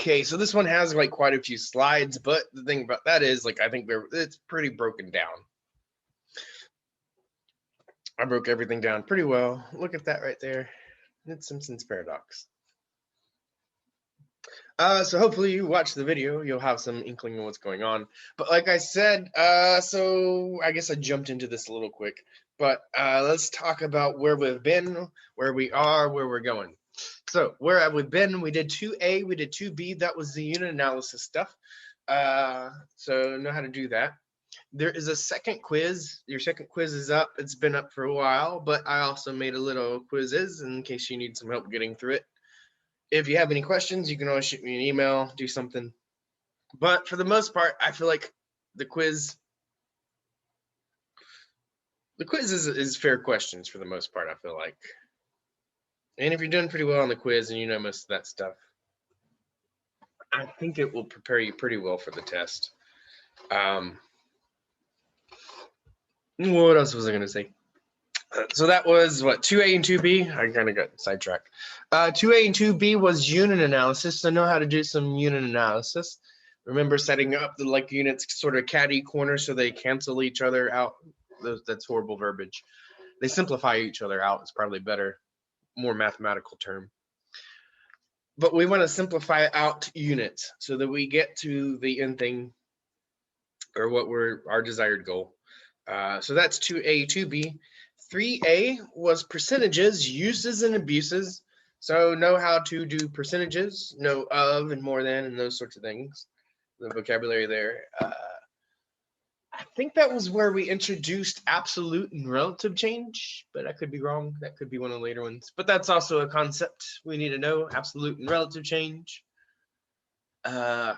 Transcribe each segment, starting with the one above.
Okay, so this one has like quite a few slides, but the thing about that is like I think it's pretty broken down. I broke everything down pretty well. Look at that right there. It's Simpson's paradox. So hopefully you watch the video, you'll have some inkling of what's going on. But like I said, so I guess I jumped into this a little quick, but let's talk about where we've been, where we are, where we're going. So where have we been? We did 2A, we did 2B. That was the unit analysis stuff. So know how to do that. There is a second quiz. Your second quiz is up. It's been up for a while, but I also made a little quizzes in case you need some help getting through it. If you have any questions, you can always shoot me an email, do something. But for the most part, I feel like the quiz is fair questions for the most part, I feel like. And if you're doing pretty well on the quiz and you know most of that stuff, I think it will prepare you pretty well for the test. What else was I going to say? So that was what, 2A and 2B? I kind of got sidetracked. 2A and 2B was unit analysis. So know how to do some unit analysis. Remember setting up the like units sort of catty corner so they cancel each other out. That's horrible verbiage. They simplify each other out. It's probably better, more mathematical term. But we want to simplify out units so that we get to the end thing or what our desired goal. So that's 2A, 2B. 3A was percentages, uses, and abuses. So know how to do percentages, know of and more than, and those sorts of things. The vocabulary there. I think that was where we introduced absolute and relative change, but I could be wrong. That could be one of the later ones. But that's also a concept we need to know, absolute and relative change. It's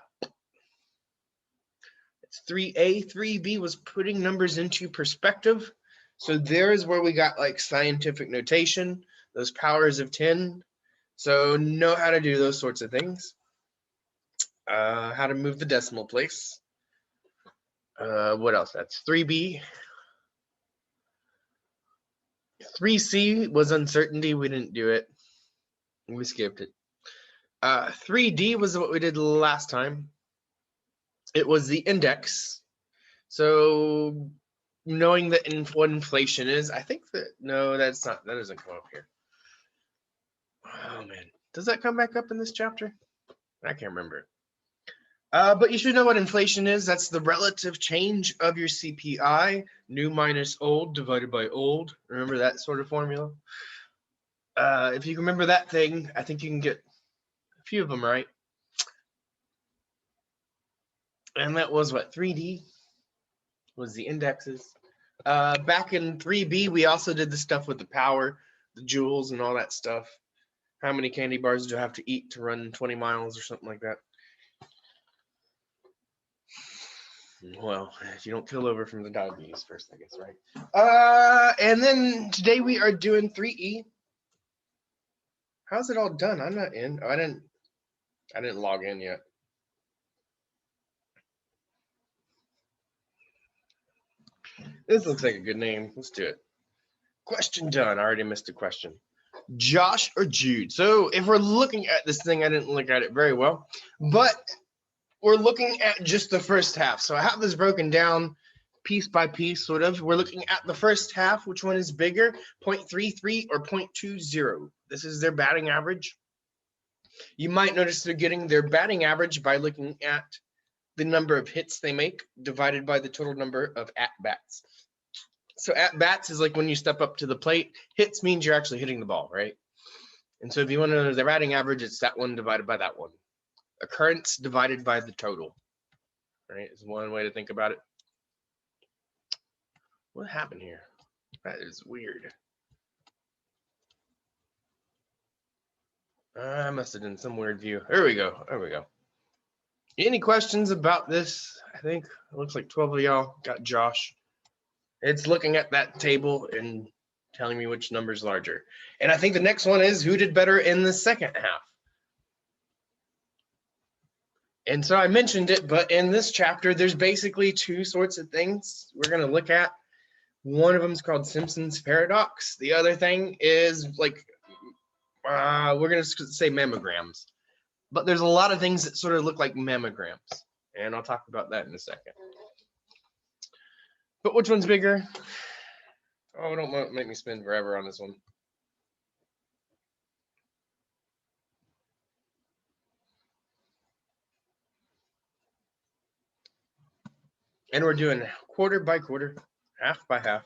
3A. 3B was putting numbers into perspective. So there's where we got like scientific notation, those powers of 10. So know how to do those sorts of things. How to move the decimal place. What else? That's 3B. 3C was uncertainty. We didn't do it. We skipped it. 3D was what we did last time. It was the index. So knowing that what inflation is, I think that, no, that's not, that doesn't come up here. Oh man, does that come back up in this chapter? I can't remember. But you should know what inflation is. That's the relative change of your CPI, new minus old divided by old. Remember that sort of formula? If you remember that thing, I think you can get a few of them right. And that was what, 3D was the indexes. Back in 3B, we also did the stuff with the power, the joules and all that stuff. How many candy bars do I have to eat to run 20 miles or something like that? Well, if you don't kill over from the diabetes first, I guess, right? And then today we are doing 3E. How's it all done? I'm not in. Oh, I didn't log in yet. This looks like a good name. Let's do it. Question done. I already missed a question. Josh or Jude? So if we're looking at this thing, I didn't look at it very well, but we're looking at just the first half. So I have this broken down piece by piece, sort of. We're looking at the first half. Which one is bigger, 0.33 or 0.20? This is their batting average. You might notice they're getting their batting average by looking at the number of hits they make divided by the total number of at-bats. So at-bats is like when you step up to the plate. Hits means you're actually hitting the ball, right? And so if you want to know their batting average, it's that one divided by that one. Occurrence divided by the total, right? Is one way to think about it. What happened here? That is weird. I must have done some weird view. There we go. There we go. Any questions about this? I think it looks like 12 of y'all got Josh. It's looking at that table and telling me which number's larger. And I think the next one is who did better in the second half. And so I mentioned it, but in this chapter, there's basically two sorts of things we're going to look at. One of them is called Simpson's paradox. The other thing is like, we're going to say mammograms. but there's a lot of things that sort of look like mammograms, and I'll talk about that in a second. But which one's bigger? Oh, don't make me spin forever on this one. And we're doing quarter by quarter, half by half.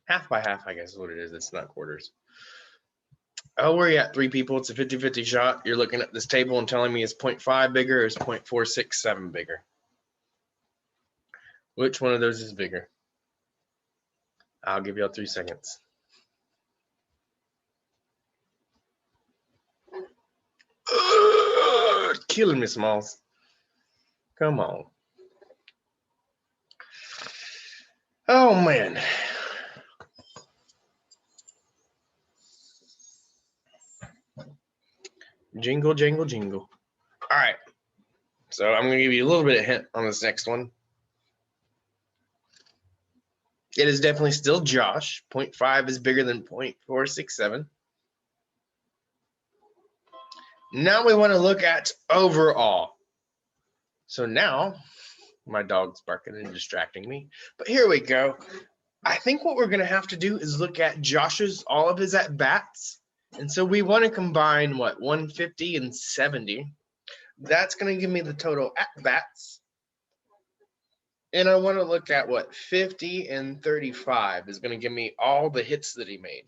Half by half, I guess is what it is. It's not quarters. Oh, we're at 3 people. It's a 50-50 shot. You're looking at this table and telling me is 0.5 bigger or is 0.467 bigger? Which one of those is bigger? I'll give y'all 3 seconds. Killing me, Smalls. Come on. Oh, man. Jingle, jingle, jingle. All right. So I'm going to give you a little bit of hint on this next one. It is definitely still Josh. 0.5 is bigger than 0.467. Now we want to look at overall. So now, my dog's barking and distracting me. But here we go. I think what we're going to have to do is look at all of his at-bats. And so we want to combine, 150 and 70. That's going to give me the total at-bats. And I want to look at 50 and 35 is going to give me all the hits that he made.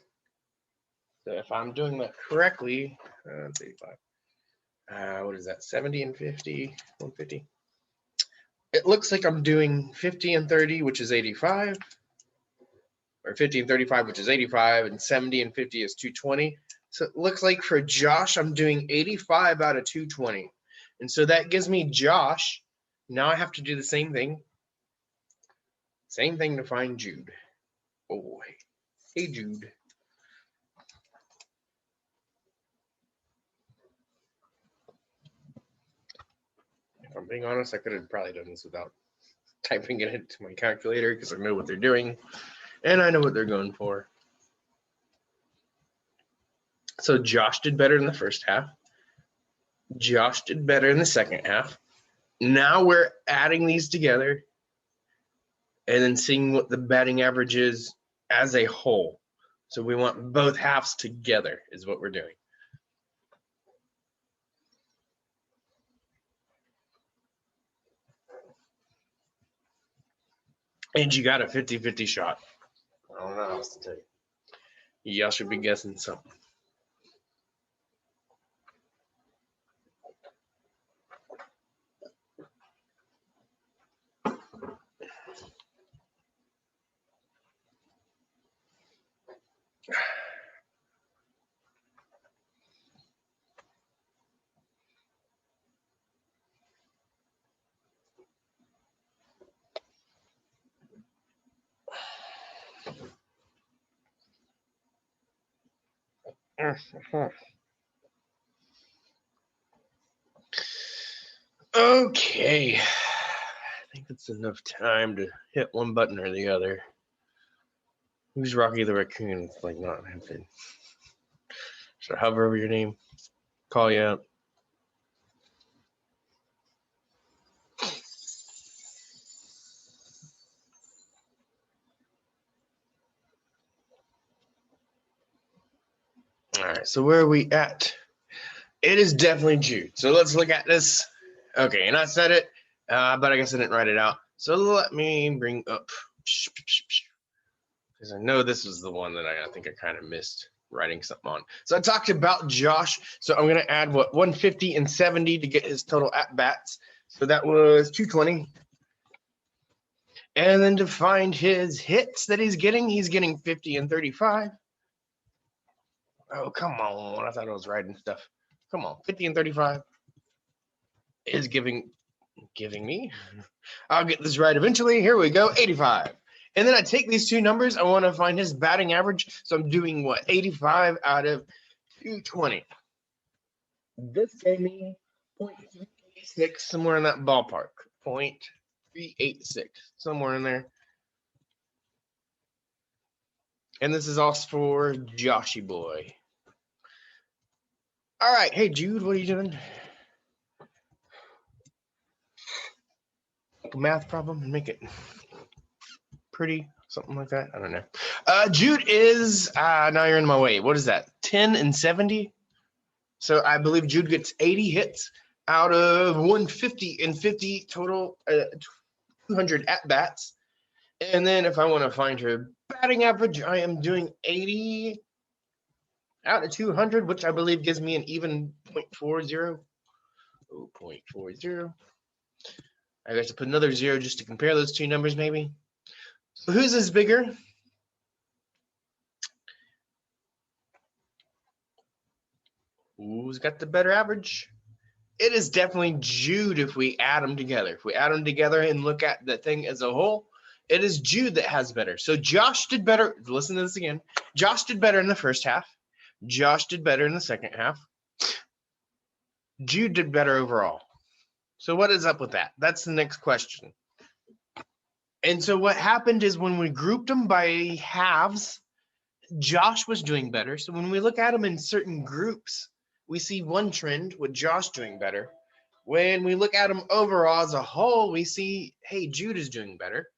So if I'm doing that correctly, that's 85. What is that? 70 and 50, 150. It looks like I'm doing 50 and 30, which is 85. Or 50 and 35, which is 85. And 70 and 50 is 220. So it looks like for Josh, I'm doing 85 out of 220. And so that gives me Josh. Now I have to do the same thing. Same thing to find Jude. Oh, hey, Jude. If I'm being honest, I could have probably done this without typing it into my calculator because I know what they're doing and I know what they're going for. So Josh did better in the first half. Josh did better in the second half. Now we're adding these together and then seeing what the batting average is as a whole. So we want both halves together is what we're doing. And you got a 50-50 shot. I don't know what else to tell you. Y'all should be guessing something. Okay. I think it's enough time to hit one button or the other. Who's Rocky the Raccoon? It's like not happening. Should I hover over your name? Call you out. All right, so where are we at? It is definitely Jude. So let's look at this. Okay, and I said it, but I guess I didn't write it out. So let me bring up, because I know this was the one that I think I kind of missed writing something on. So I talked about Josh. So I'm going to add 150 and 70 to get his total at-bats. So that was 220. And then to find his hits that he's getting 50 and 35. Oh, come on. I thought I was writing stuff. Come on. 50 and 35 is giving me. I'll get this right eventually. Here we go. 85. And then I take these two numbers. I want to find his batting average. So I'm doing 85 out of 220. This gave me 0.386, somewhere in that ballpark. 0.386, somewhere in there. And this is also for Joshy boy. All right. Hey, Jude, what are you doing? a math problem and make it pretty, something like that. I don't know. Jude is now you're in my way. What is that? 10 and 70. So I believe Jude gets 80 hits out of 150 and 50 total, 200 at bats. And then if I want to find her batting average, I am doing 80 out of 200, which I believe gives me an even 0.40. Oh, 0.40. I got to put another 0 just to compare those two numbers, maybe. So whose is bigger? Who's got the better average? It is definitely Jude if we add them together. If we add them together and look at the thing as a whole, it is Jude that has better. So Josh did better. Listen to this again. Josh did better in the first half. Josh did better in the second half. Jude did better overall. So what is up with that? That's the next question. And so what happened is when we grouped them by halves, Josh was doing better. So when we look at them in certain groups, we see one trend with Josh doing better. When we look at them overall as a whole, we see, hey, Jude is doing better.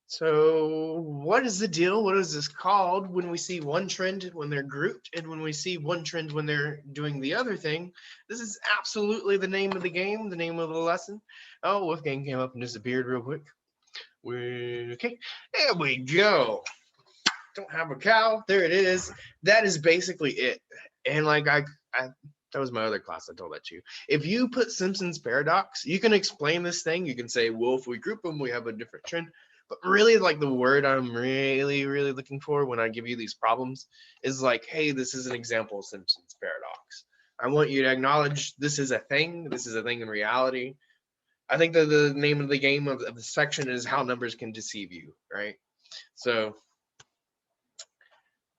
So what is the deal? What is this called when we see one trend when they're grouped and when we see one trend when they're doing the other thing? This is absolutely the name of the game, the name of the lesson. Oh, Wolfgang came up and disappeared real quick. Okay, there we go. Don't have a cow. There it is. That is basically it. And like I that was my other class. I told that to you. If you put Simpson's paradox, you can explain this thing. You can say, well, if we group them, we have a different trend. But really, like the word I'm really looking for when I give you these problems is like, hey, this is an example of Simpson's paradox. I want you to acknowledge this is a thing. This is a thing in reality. I think that the name of the game of the section is how numbers can deceive you, right? So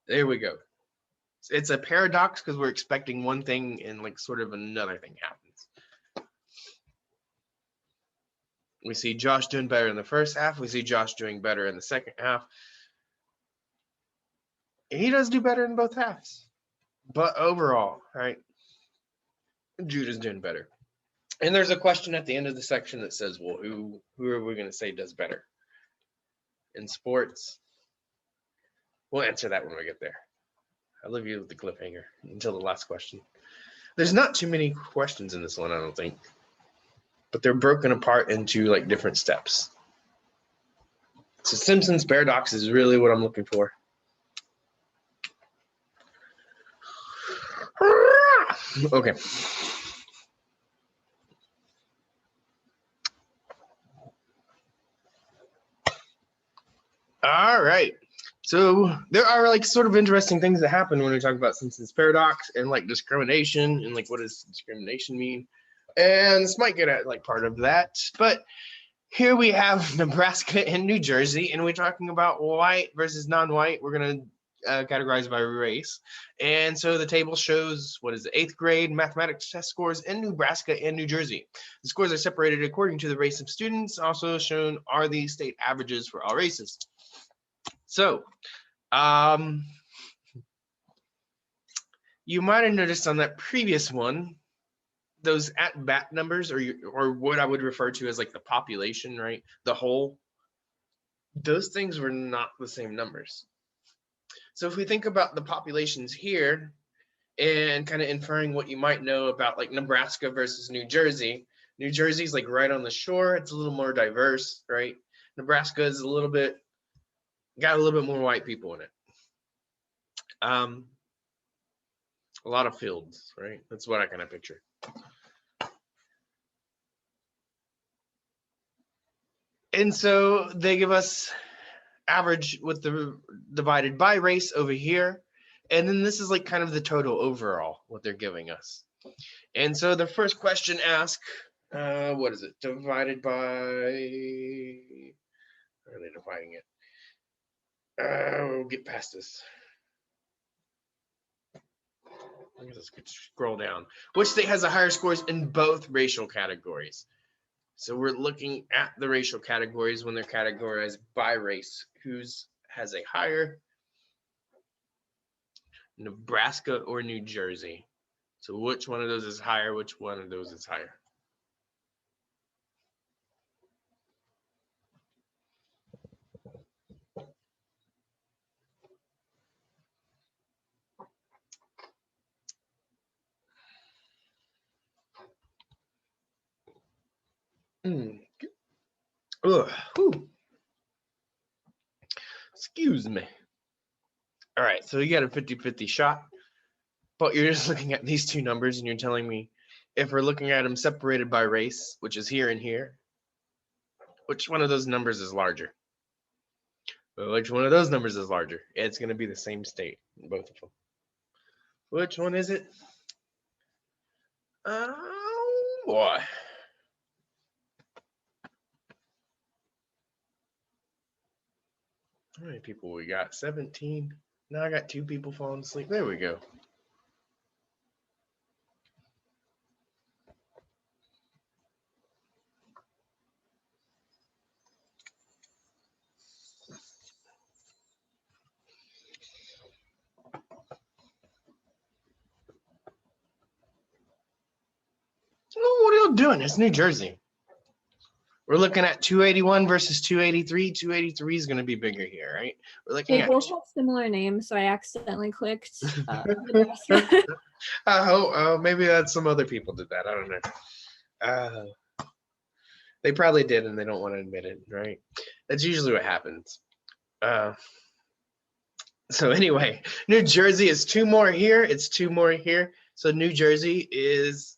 there we go. It's a paradox because we're expecting one thing and like sort of another thing happens. We see Josh doing better in the first half. We see Josh doing better in the second half. He does do better in both halves. But overall, right, Jude is doing better. And there's a question at the end of the section that says, well, who are we going to say does better in sports? We'll answer that when we get there. I'll leave you with the cliffhanger until the last question. There's not too many questions in this one, I don't think. But they're broken apart into like different steps. So Simpson's paradox is really what I'm looking for. Okay. All right. So there are like sort of interesting things that happen when we talk about Simpson's paradox and like discrimination and like what does discrimination mean? And this might get at like part of that, but here we have Nebraska and New Jersey, and we're talking about white versus non-white. We're gonna categorize by race, and so the table shows what is the 8th grade mathematics test scores in Nebraska and New Jersey. The scores are separated according to the race of students. Also shown are the state averages for all races. So, you might have noticed on that previous one, those at bat numbers, or what I would refer to as like the population, right? The whole, those things were not the same numbers. So if we think about the populations here and kind of inferring what you might know about like Nebraska versus New Jersey, New Jersey's like right on the shore. It's a little more diverse, right? Nebraska is got a little bit more white people in it. A lot of fields, right? That's what I kind of picture. And so they give us average with the divided by race over here. And then this is like kind of the total overall, what they're giving us. And so the first question asks, what is it? Divided by, how are they dividing it? We'll get past this. I guess let's scroll down. Which state has the higher scores in both racial categories? So we're looking at the racial categories when they're categorized by race. Whose has a higher? Nebraska or New Jersey? So which one of those is higher? Which one of those is higher? Ugh, whew. Excuse me. All right, so you got a 50-50 shot, but you're just looking at these two numbers and you're telling me if we're looking at them separated by race, which is here and here, which one of those numbers is larger? Well, which one of those numbers is larger? It's going to be the same state, both of them. Which one is it? Oh, boy. How many people we got? 17. Now I got 2 people falling asleep. There we go. Oh, what are you doing? It's New Jersey. We're looking at 281 versus 283. 283 is going to be bigger here, right? We're looking They at. both have similar names, so I accidentally clicked. Oh, maybe that's some other people did that. I don't know. They probably did, and they don't want to admit it, right? That's usually what happens. So anyway, New Jersey is 2 more here. It's 2 more here. So New Jersey is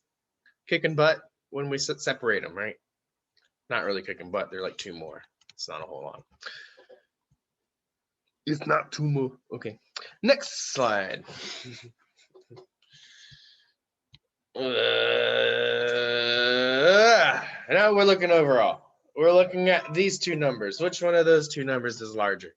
kicking butt when we separate them, right? Not really kicking butt. They're like 2 more. It's not a whole lot. It's not 2 more. Okay. Next slide. Now we're looking overall. We're looking at these 2 numbers. Which one of those 2 numbers is larger?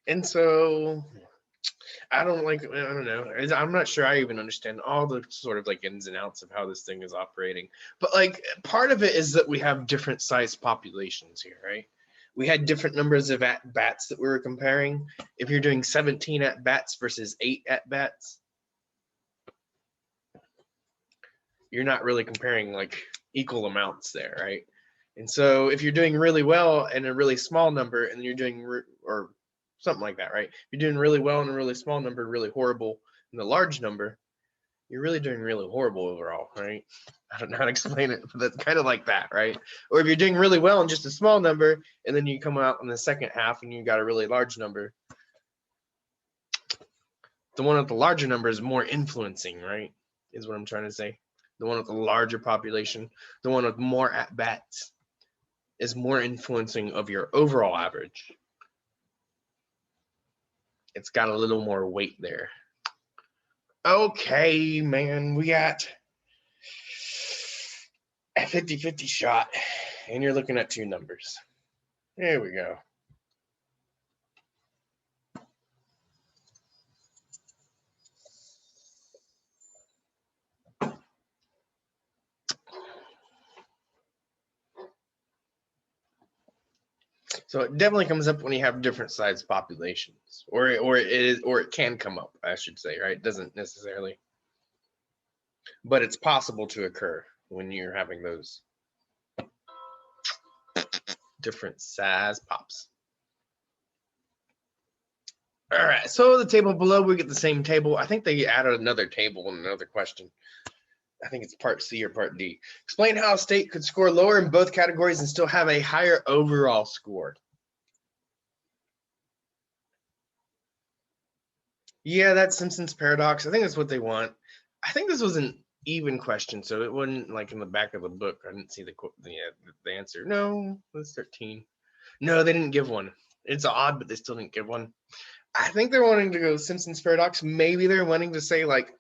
And so I don't know. I'm not sure I even understand all the sort of like ins and outs of how this thing is operating. But like part of it is that we have different sized populations here, right? We had different numbers of at-bats that we were comparing. If you're doing 17 at-bats versus 8 at-bats, you're not really comparing like equal amounts there, right? And so if you're doing really well in a really small number and you're doing or something like that, right? If you're doing really well in a really small number, really horrible in the large number, you're really doing really horrible overall, right? I don't know how to explain it, but that's kind of like that, right? Or if you're doing really well in just a small number and then you come out in the second half and you got a really large number, the one with the larger number is more influencing, right? Is what I'm trying to say. The one with the larger population, the one with more at-bats is more influencing of your overall average. It's got a little more weight there. Okay, man, we got a 50-50 shot, and you're looking at 2 numbers. There we go. So it definitely comes up when you have different sized populations, or it can come up, I should say, right? It doesn't necessarily, but it's possible to occur when you're having those different size pops. All right, so the table below, we get the same table. I think they added another table in another question. I think it's part C or part D. Explain how a state could score lower in both categories and still have a higher overall score. Yeah, that's Simpson's paradox. I think that's what they want. I think this was an even question, so it wasn't like in the back of the book. I didn't see the answer. No, it was 13. No, they didn't give one. It's odd, but they still didn't give one. I think they're wanting to go Simpson's paradox. Maybe they're wanting to say like,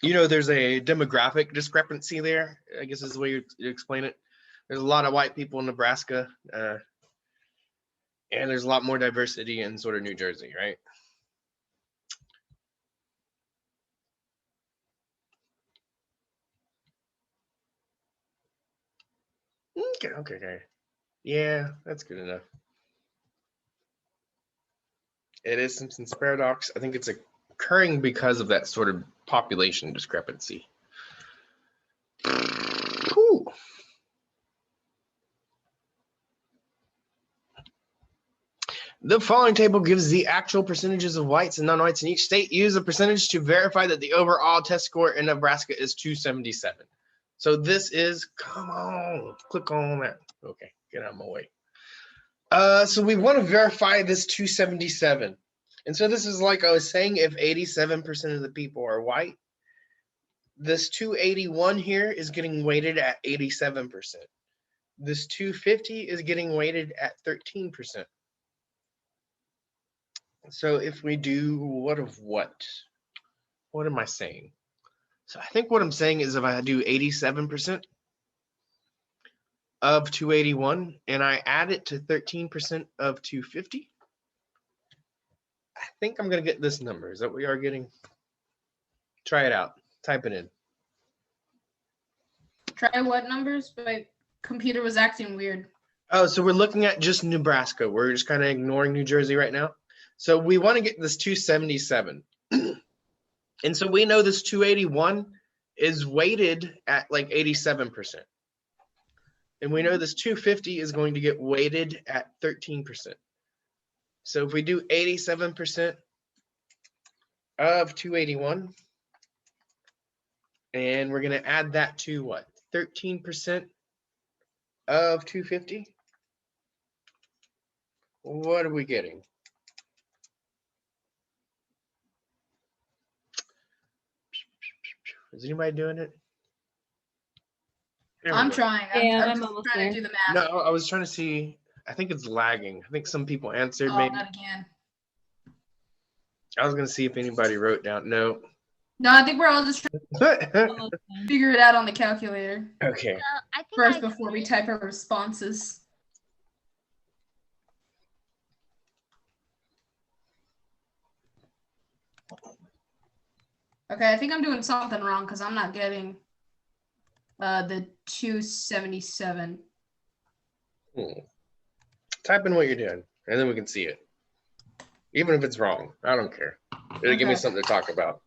there's a demographic discrepancy there, I guess is the way you explain it. There's a lot of white people in Nebraska, and there's a lot more diversity in sort of New Jersey, right? Okay. Yeah, that's good enough. It is Simpson's paradox. I think it's occurring because of that sort of population discrepancy. Whew. The following table gives the actual percentages of whites and non-whites in each state. Use the percentage to verify that the overall test score in Nebraska is 277. So this is, come on, click on that. Okay, get out of my way. So we want to verify this 277. And so this is like I was saying, if 87% of the people are white, this 281 here is getting weighted at 87%. This 250 is getting weighted at 13%. So if we do what of what? What am I saying? So I think what I'm saying is if I do 87% of 281 and I add it to 13% of 250, I think I'm going to get this number. Is that what we are getting? Try it out. Type it in. Try what numbers? My computer was acting weird. Oh, so we're looking at just Nebraska. We're just kind of ignoring New Jersey right now. So we want to get this 277. And so we know this 281 is weighted at like 87%. And we know this 250 is going to get weighted at 13%. So if we do 87% of 281, and we're going to add that to what? 13% of 250? What are we getting? Is anybody doing it? There we I'm go. trying. Yeah, I'm I'm just almost trying there. to do the math. No, I was trying to see. I think it's lagging. I think some people answered Oh, maybe. not again. I was going to see if anybody wrote down. No. No, I think we're all just trying to Almost done. figure it out on the calculator Okay. I think first I before we type our responses. Okay, I think I'm doing something wrong because I'm not getting the 277. Type in what you're doing, and then we can see it. Even if it's wrong, I don't care. It'll give me Okay. something to talk about.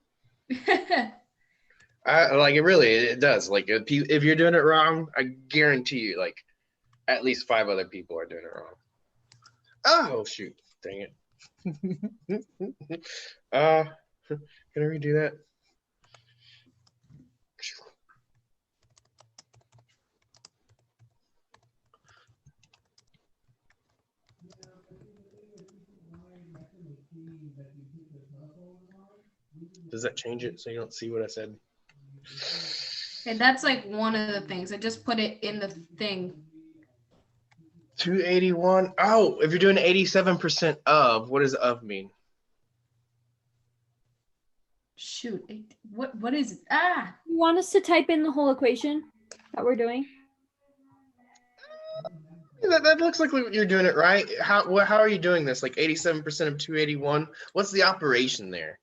I like it. Really, it does. Like if you're doing it wrong, I guarantee you, like at least 5 other people are doing it wrong. Oh shoot! Dang it. Can I redo that? Does that change it so you don't see what I said? Okay, that's like one of the things. I just put it in the thing. 281. Oh, if you're doing 87% of, what does of mean? Shoot, what is it? Ah, You want us to type in the whole equation that we're doing? That looks like you're doing it right. How are you doing this? Like 87% of 281. What's the operation there?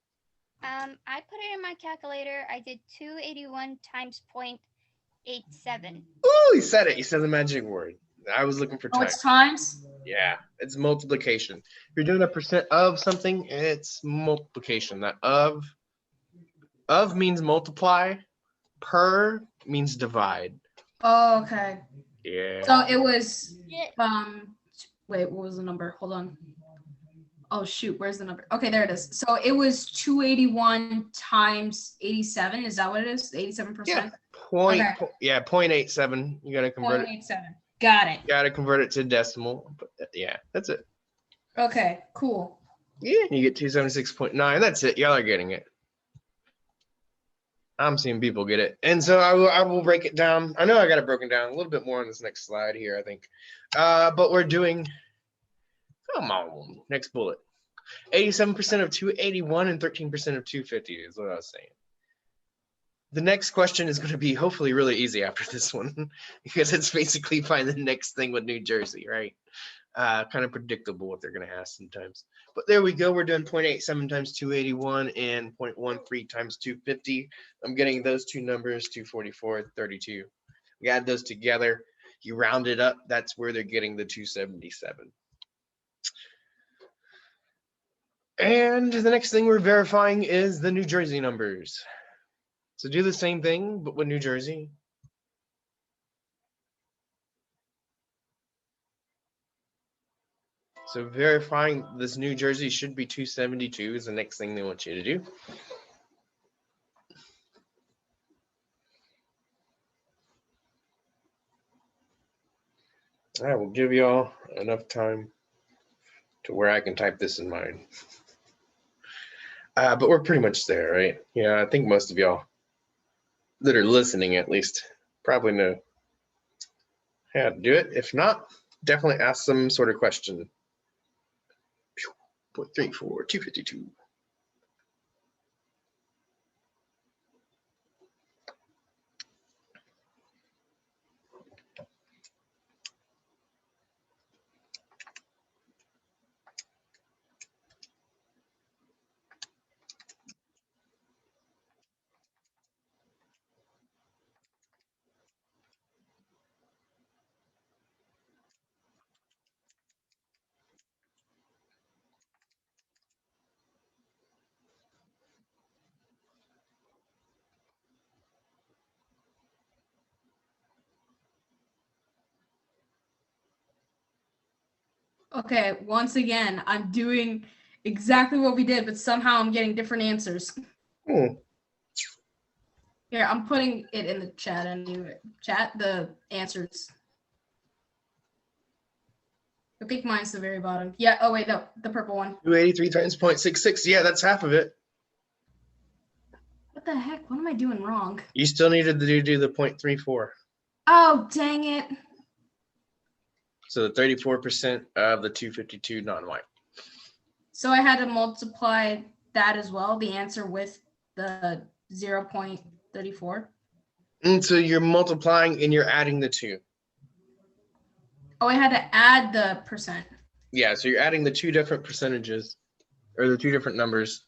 I put it in my calculator. I did 281 times 0.87. Oh, he said it. He said the magic word. I was looking for oh, time. it's times. Yeah, it's multiplication. If you're doing a percent of something, it's multiplication. That of means multiply. Per means divide. Oh, okay. Yeah. So it was Yeah. wait, what was the number? Hold on. Oh shoot, where's the number? Okay, there it is. So it was 281 times 87. Is that what it is? 87%? Yeah. Okay. 0.87. You gotta convert it. 0.87. Got it. You gotta convert it to decimal. But yeah, that's it. Okay, cool. Yeah, you get 276.9. That's it. Y'all are getting it. I'm seeing people get it. And so I will break it down. I know I got it broken down a little bit more on this next slide here, I think. But we're doing, come on, next bullet. 87% of 281 and 13% of 250 is what I was saying. The next question is going to be hopefully really easy after this one because it's basically find the next thing with New Jersey, right? Kind of predictable what they're going to ask sometimes. But there we go. We're doing 0.87 times 281 and 0.13 times 250. I'm getting those two numbers, 244, 32. We add those together. You round it up. That's where they're getting the 277. And the next thing we're verifying is the New Jersey numbers. So do the same thing, but with New Jersey. So verifying this New Jersey should be 272 is the next thing they want you to do. I will give y'all enough time to where I can type this in mine. But we're pretty much there, right? Yeah, I think most of y'all that are listening at least probably know how to do it. If not, definitely ask some sort of question. 0.34, 252. Okay, once again, I'm doing exactly what we did, but somehow I'm getting different answers. Hmm. Here, I'm putting it in the chat anyway. Chat, the answers. I think mine's the very bottom. Yeah, oh wait, the purple one. 283 times 0.66. Yeah, that's half of it. What the heck? What am I doing wrong? You still needed to do the 0.34. Oh, dang it. So the 34% of the 252 non-white. So I had to multiply that as well, the answer with the 0.34. And so you're multiplying and you're adding the two. Oh, I had to add the percent. Yeah, so you're adding the two different percentages or the two different numbers.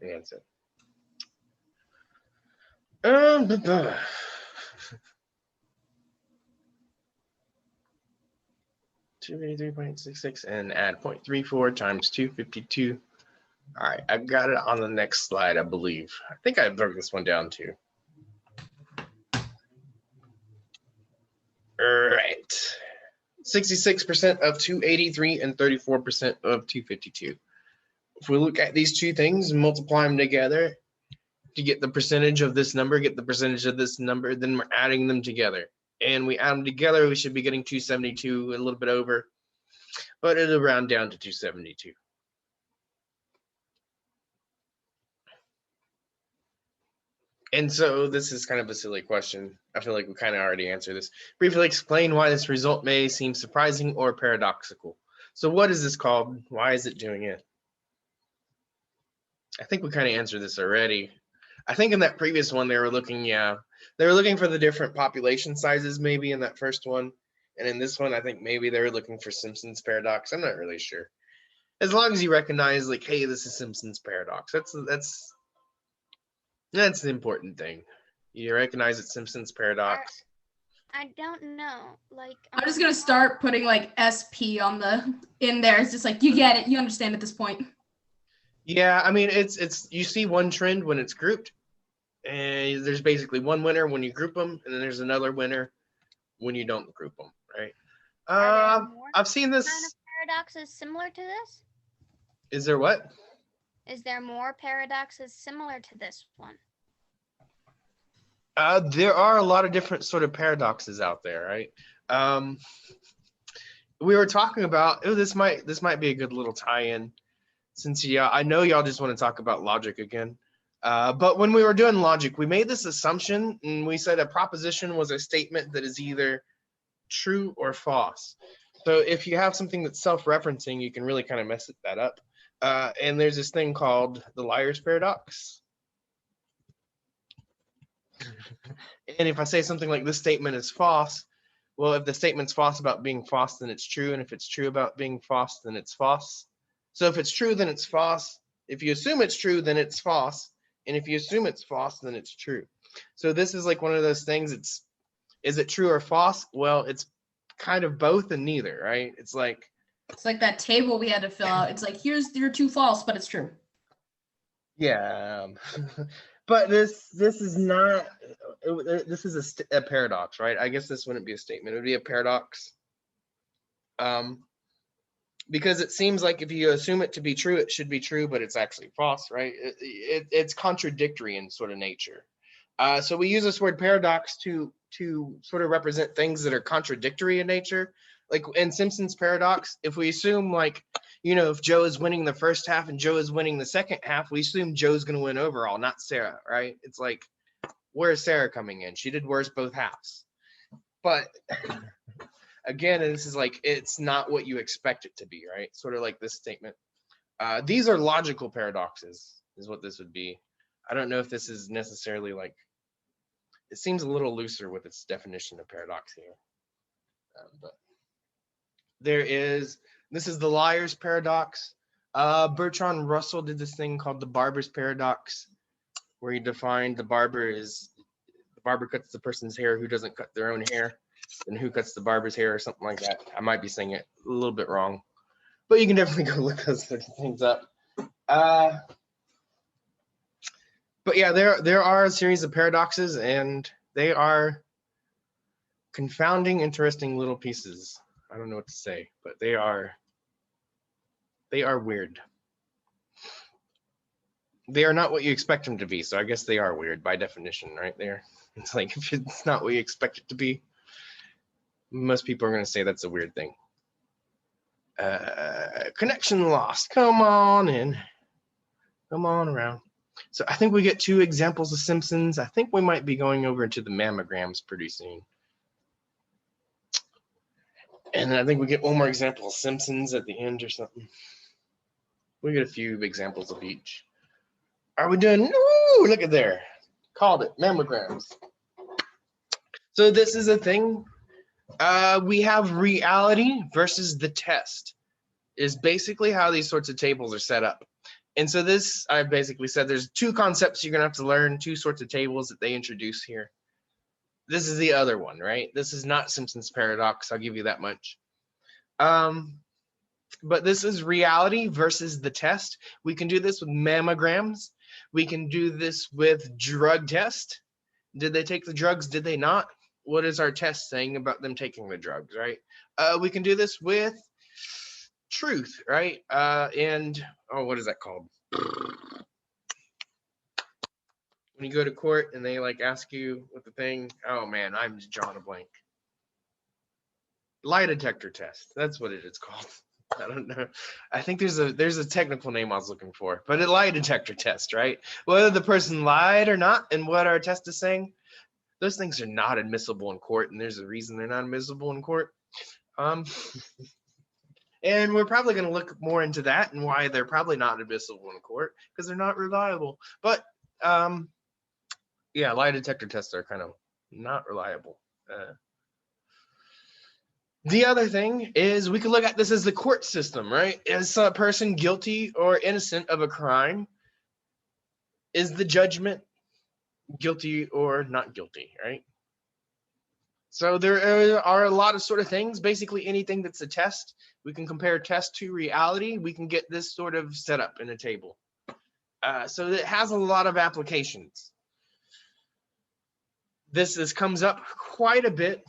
Answer. 283.66 and add 0.34 times 252. All right, I've got it on the next slide, I believe. I think I broke this one down too. All right. 66% of 283 and 34% of 252. If we look at these two things and multiply them together to get the percentage of this number, get the percentage of this number, then we're adding them together. And we add them together, we should be getting 272, a little bit over, but it'll round down to 272. And so this is kind of a silly question. I feel like we kind of already answered this. Briefly explain why this result may seem surprising or paradoxical. So what is this called? Why is it doing it? I think we kind of answered this already. I think in that previous one, they were looking for the different population sizes maybe in that first one. And in this one, I think maybe they were looking for Simpson's paradox. I'm not really sure. As long as you recognize like, hey, this is Simpson's paradox. That's the important thing. You recognize it's Simpson's paradox. I don't know. Like I'm just gonna start putting like SP on in there. It's just like you get it, you understand at this point. Yeah, I mean it's you see one trend when it's grouped, and there's basically one winner when you group them, and then there's another winner when you don't group them, right? I've seen this. Kind of paradoxes similar to this? Is there what? Is there more paradoxes similar to this one? There are a lot of different sort of paradoxes out there, right? We were talking about this might be a good little tie-in, since I know y'all just want to talk about logic again. But when we were doing logic, we made this assumption, and we said a proposition was a statement that is either true or false. So if you have something that's self-referencing, you can really kind of mess that up. And there's this thing called the liar's paradox. And if I say something like this statement is false, well, if the statement's false about being false, then it's true. And if it's true about being false, then it's false. So if it's true, then it's false. If you assume it's true, then it's false. And if you assume it's false, then it's true. So this is like one of those things. Is it true or false? Well, it's kind of both and neither, right? It's like that table we had to fill out. It's like, here's your 2 false, but it's true. yeah, but this is not. This is a paradox, right? I guess this wouldn't be a statement. It would be a paradox. Because it seems like if you assume it to be true, it should be true, but it's actually false, right? It's contradictory in sort of nature. So we use this word paradox to sort of represent things that are contradictory in nature. Like in Simpson's paradox, if we assume like, if Joe is winning the first half and Joe is winning the second half, we assume Joe's going to win overall, not Sarah, right? It's like, where's Sarah coming in? She did worse both halves. But again, this is like, it's not what you expect it to be, right? Sort of like this statement. These are logical paradoxes is what this would be. I don't know if this is necessarily like, it seems a little looser with its definition of paradox here. But this is the liar's paradox. Bertrand Russell did this thing called the barber's paradox, where he defined the barber cuts the person's hair who doesn't cut their own hair, and who cuts the barber's hair or something like that. I might be saying it a little bit wrong, but you can definitely go look those things up. But yeah, there are a series of paradoxes, and they are confounding, interesting little pieces. I don't know what to say, but they are weird. They are not what you expect them to be, so I guess they are weird by definition, right there. It's like, if it's not what you expect it to be, most people are going to say that's a weird thing. Connection lost. Come on in. Come on around. So I think we get 2 examples of Simpsons. I think we might be going over into the mammograms pretty soon. And then I think we get one more example of Simpsons at the end or something. We get a few examples of each. Are we doing? Ooh, look at there. Called it, mammograms. So this is a thing. We have reality versus the test is basically how these sorts of tables are set up. And so this, I basically said, there's 2 concepts you're going to have to learn, 2 sorts of tables that they introduce here. This is the other one, right? This is not Simpson's paradox. I'll give you that much. But this is reality versus the test. We can do this with mammograms. We can do this with drug test. Did they take the drugs? Did they not? What is our test saying about them taking the drugs, right? We can do this with truth, right? And what is that called? When you go to court and they like ask you what the thing, oh man, I'm just drawing a blank. Lie detector test. That's what it is called. I don't know. I think there's a technical name I was looking for, but a lie detector test, right? Whether the person lied or not and what our test is saying, those things are not admissible in court, and there's a reason they're not admissible in court. And we're probably going to look more into that and why they're probably not admissible in court, because they're not reliable. But yeah, lie detector tests are kind of not reliable. The other thing is we can look at this as the court system, right? Is a person guilty or innocent of a crime? Is the judgment guilty or not guilty, right? So there are a lot of sort of things, basically anything that's a test. We can compare test to reality. We can get this sort of setup in a table. So it has a lot of applications. This comes up quite a bit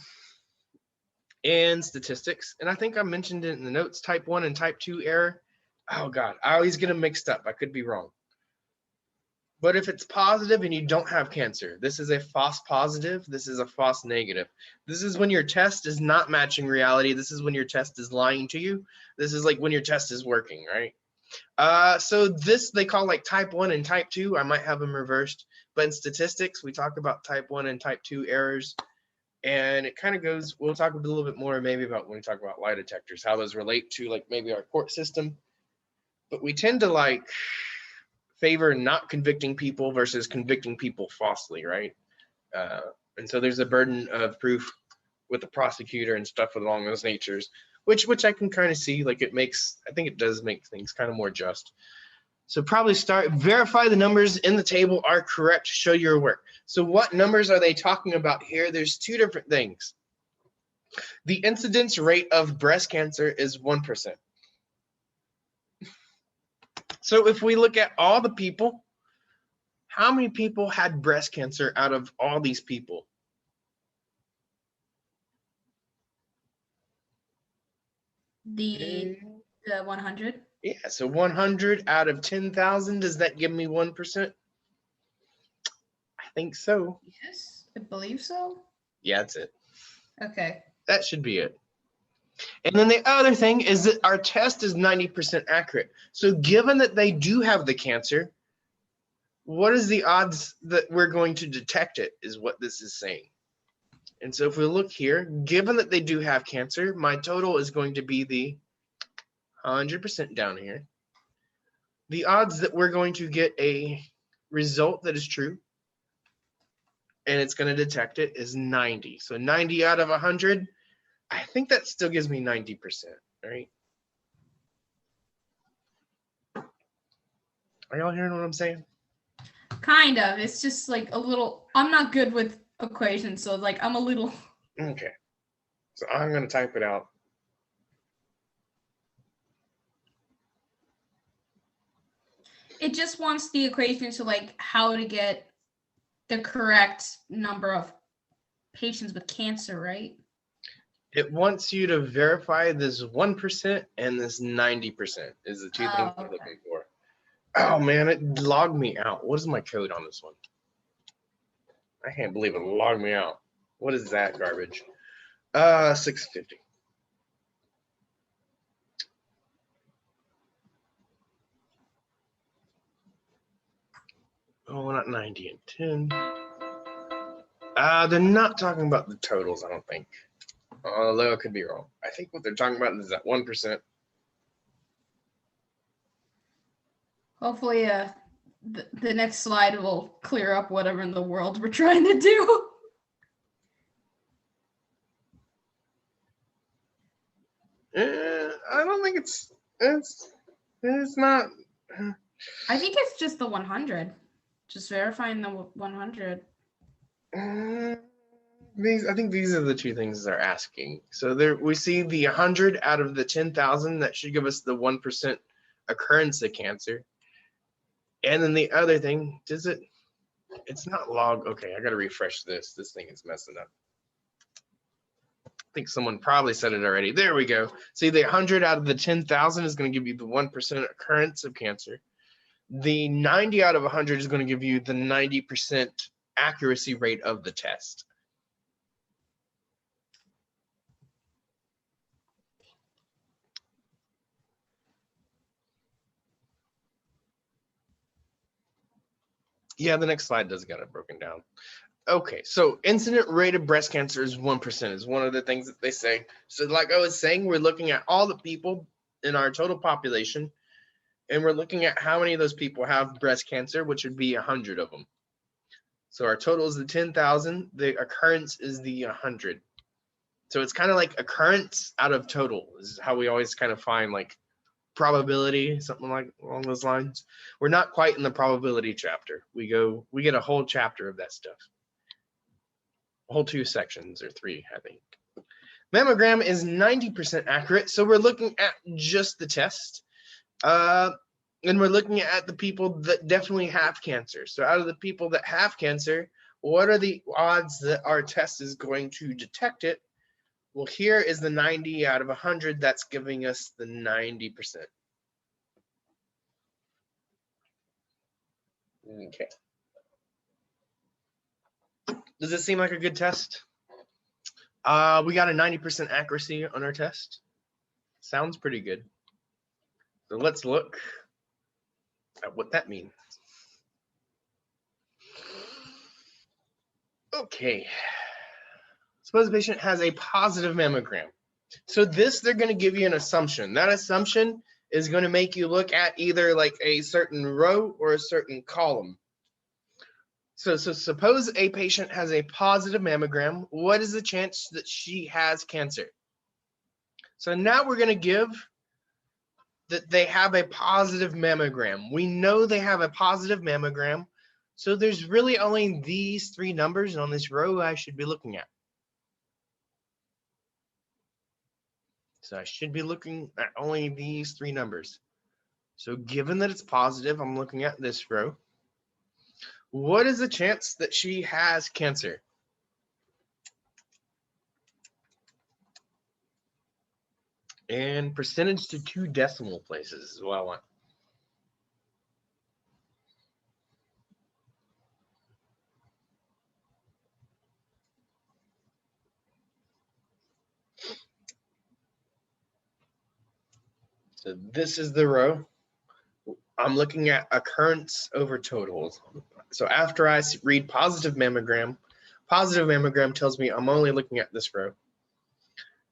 in statistics. And I think I mentioned it in the notes, type 1 and type 2 error. Oh God, I always get them mixed up. I could be wrong. But if it's positive and you don't have cancer, this is a false positive. This is a false negative. This is when your test is not matching reality. This is when your test is lying to you. This is like when your test is working, right? So this they call like type 1 and type 2. I might have them reversed. But in statistics, we talk about type 1 and type 2 errors. And it kind of goes, we'll talk a little bit more maybe about when we talk about lie detectors, how those relate to like maybe our court system. But we tend to like favor not convicting people versus convicting people falsely, right? And so there's a burden of proof with the prosecutor and stuff along those natures, which I can kind of see, like it makes, I think it does make things kind of more just. So probably verify the numbers in the table are correct, show your work. So what numbers are they talking about here? There's two different things. The incidence rate of breast cancer is 1%. So if we look at all the people, how many people had breast cancer out of all these people? The 100. Yeah, so 100 out of 10,000, does that give me 1%? I think so. Yes, I believe so. Yeah, that's it. Okay. That should be it. And then the other thing is that our test is 90% accurate. So given that they do have the cancer, what is the odds that we're going to detect it is what this is saying. And so if we look here, given that they do have cancer, my total is going to be the 100% down here. The odds that we're going to get a result that is true and it's going to detect it is 90. So 90 out of 100, I think that still gives me 90%, right? Are y'all hearing what I'm saying? Kind of. It's just like a little, I'm not good with equations, so like I'm a little. Okay. So I'm going to type it out. It just wants the equation to like how to get the correct number of patients with cancer, right? It wants you to verify this 1% and this 90% is the two things Oh, we're okay. looking for. Oh man, it logged me out. What is my code on this one? I can't believe it logged me out. What is that garbage? 650. Oh, not 90 and 10. They're not talking about the totals, I don't think. Although I could be wrong. I think what they're talking about is that 1%. Hopefully, the next slide will clear up whatever in the world we're trying to do. I don't think it's not. I think it's just the 100. Just verifying the 100. I think these are the two things they're asking. So there we see the 100 out of the 10,000 that should give us the 1% occurrence of cancer. And then the other thing, it's not log. Okay, I got to refresh this. This thing is messing up. I think someone probably said it already. There we go. See, the 100 out of the 10,000 is going to give you the 1% occurrence of cancer. The 90 out of 100 is going to give you the 90% accuracy rate of the test. Yeah, the next slide does got it broken down. Okay, so incident rate of breast cancer is 1% is one of the things that they say. So like I was saying, we're looking at all the people in our total population, and we're looking at how many of those people have breast cancer, which would be 100 of them. So our total is the 10,000. The occurrence is the 100. So it's kind of like occurrence out of total is how we always kind of find like probability, something like along those lines. We're not quite in the probability chapter. We get a whole chapter of that stuff. A whole 2 sections or 3, I think. Mammogram is 90% accurate. So we're looking at just the test. And we're looking at the people that definitely have cancer. So out of the people that have cancer, what are the odds that our test is going to detect it? Well, here is the 90 out of 100. That's giving us the 90%. Okay. Does it seem like a good test? We got a 90% accuracy on our test. Sounds pretty good. So let's look at what that means. Okay. Suppose the patient has a positive mammogram. So this, they're going to give you an assumption. That assumption is going to make you look at either like a certain row or a certain column. So suppose a patient has a positive mammogram. What is the chance that she has cancer? So now we're going to give that they have a positive mammogram. We know they have a positive mammogram. So there's really only these three numbers on this row I should be looking at. So I should be looking at only these three numbers. So given that it's positive, I'm looking at this row. What is the chance that she has cancer? And percentage to 2 decimal places is what I want. So this is the row. I'm looking at occurrence over totals. So after I read positive mammogram tells me I'm only looking at this row.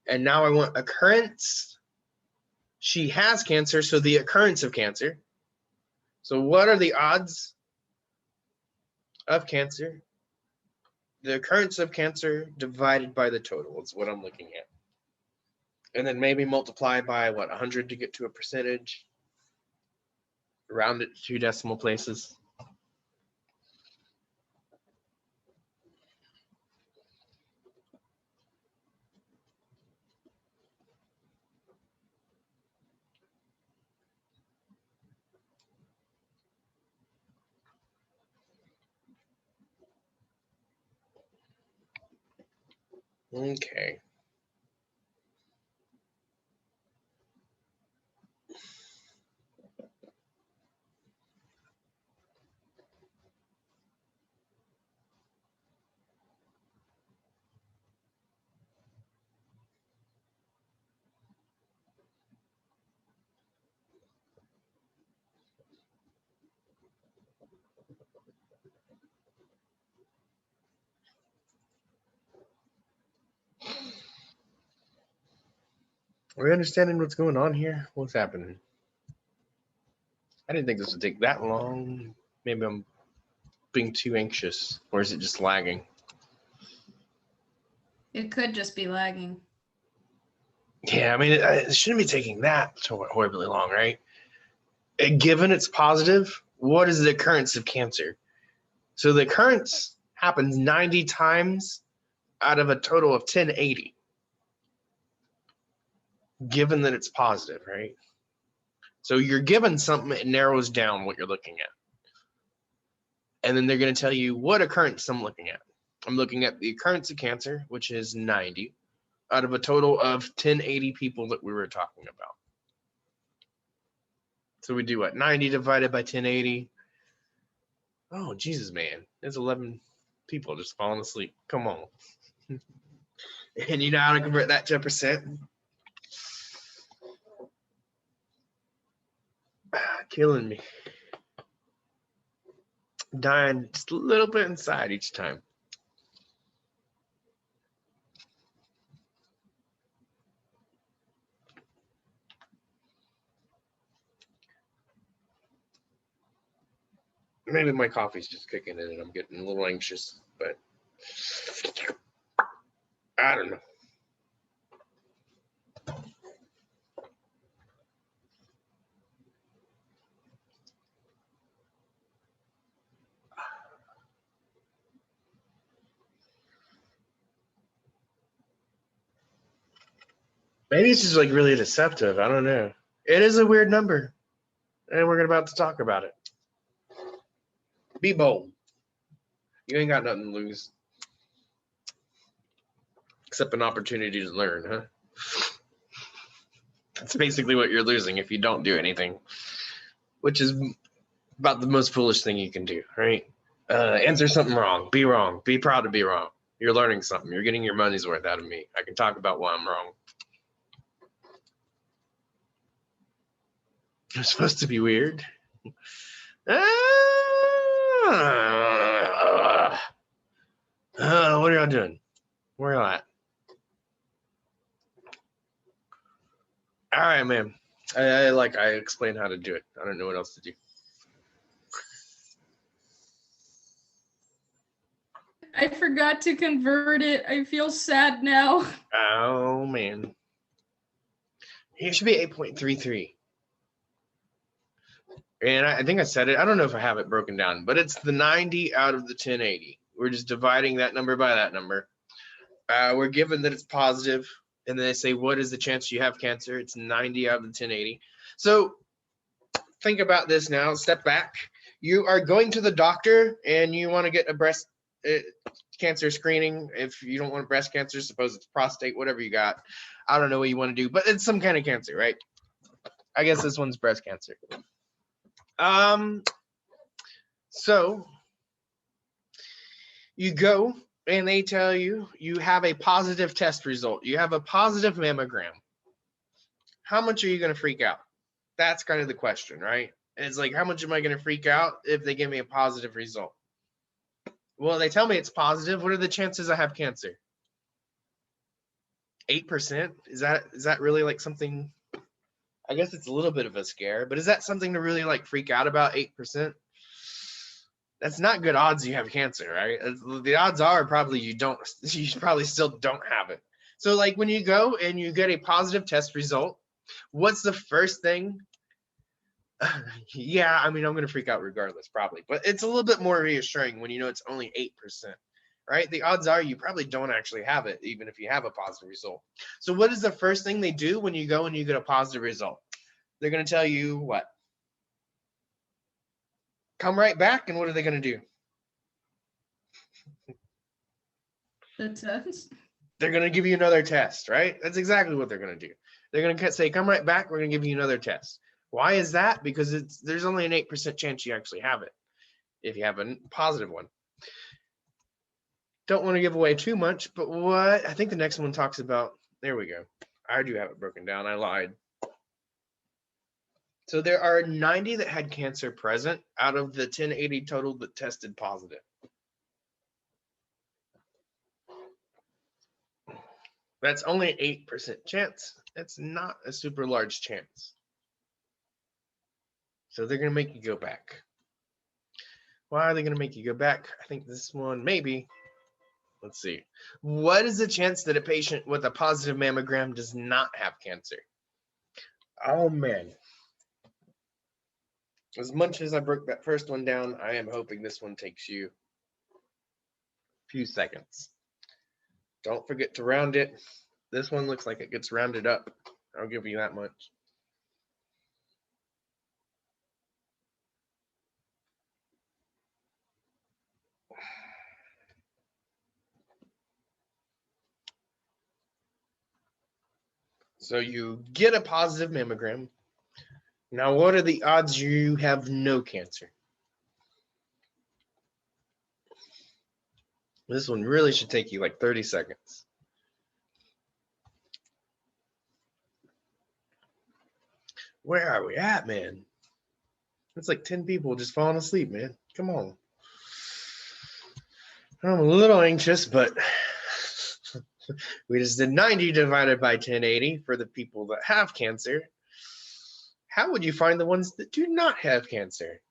And now I want occurrence. She has cancer, so the occurrence of cancer. So what are the odds of cancer? The occurrence of cancer divided by the total is what I'm looking at. And then maybe multiply by what, 100 to get to a percentage. Round it to 2 decimal places. Okay. Are we understanding what's going on here? What's happening? I didn't think this would take that long. Maybe I'm being too anxious, or is it just lagging? It could just be lagging. Yeah, I mean, it shouldn't be taking that so horribly long, right? Given it's positive, what is the occurrence of cancer? So the occurrence happens 90 times out of a total of 1080. Given that it's positive, right? So you're given something, it narrows down what you're looking at. And then they're going to tell you what occurrence I'm looking at. I'm looking at the occurrence of cancer, which is 90, out of a total of 1080 people that we were talking about. So we do what? 90 divided by 1080. Oh, Jesus, man. There's 11 people just falling asleep. Come on. And you know how to convert that to a percent? Killing me. Dying just a little bit inside each time. Maybe my coffee's just kicking in and I'm getting a little anxious, but I don't know. Maybe it's just like really deceptive. I don't know. It is a weird number, and we're about to talk about it. Be bold. You ain't got nothing to lose. Except an opportunity to learn, huh? That's basically what you're losing if you don't do anything, which is about the most foolish thing you can do, right? Answer something wrong. Be wrong. Be proud to be wrong. You're learning something. You're getting your money's worth out of me. I can talk about why I'm wrong. It's supposed to be weird. What are y'all doing? Where y'all at? All right, man. I explained how to do it. I don't know what else to do. I forgot to convert it. I feel sad now. Oh, man. It should be 8.33. And I think I said it. I don't know if I have it broken down, but it's the 90 out of the 1080. We're just dividing that number by that number. We're given that it's positive, and then they say, what is the chance you have cancer? It's 90 out of the 1080. So think about this now. Step back. You are going to the doctor, and you want to get a breast cancer screening. If you don't want breast cancer, suppose it's prostate, whatever you got. I don't know what you want to do, but it's some kind of cancer, right? I guess this one's breast cancer. So you go and they tell you you have a positive test result. You have a positive mammogram. How much are you going to freak out? That's kind of the question, right? And it's like, how much am I going to freak out if they give me a positive result? Well, they tell me it's positive. What are the chances I have cancer? 8%? Is that really like something? I guess it's a little bit of a scare, but is that something to really like freak out about? 8%? That's not good odds you have cancer, right? The odds are probably you probably still don't have it. So like when you go and you get a positive test result, what's the first thing? Yeah, I mean, I'm going to freak out regardless, probably, but it's a little bit more reassuring when you know it's only 8%, right? The odds are you probably don't actually have it, even if you have a positive result. So what is the first thing they do when you go and you get a positive result? They're going to tell you what? Come right back, and what are they going to do? The test. They're going to give you another test, right? That's exactly what they're going to do. They're going to say, come right back, we're going to give you another test. Why is that? Because there's only an 8% chance you actually have it if you have a positive one. Don't want to give away too much, but what I think the next one talks about, there we go. I do have it broken down. I lied. So there are 90 that had cancer present out of the 1080 total that tested positive. That's only an 8% chance. That's not a super large chance. So they're going to make you go back. Why are they going to make you go back? I think this one, maybe. Let's see. What is the chance that a patient with a positive mammogram does not have cancer? Oh, man. As much as I broke that first one down, I am hoping this one takes you a few seconds. Don't forget to round it. This one looks like it gets rounded up. I'll give you that much. So you get a positive mammogram. Now, what are the odds you have no cancer? This one really should take you like 30 seconds. Where are we at, man? It's like 10 people just falling asleep, man. Come on. I'm a little anxious, but we just did 90 divided by 1080 for the people that have cancer. How would you find the ones that do not have cancer?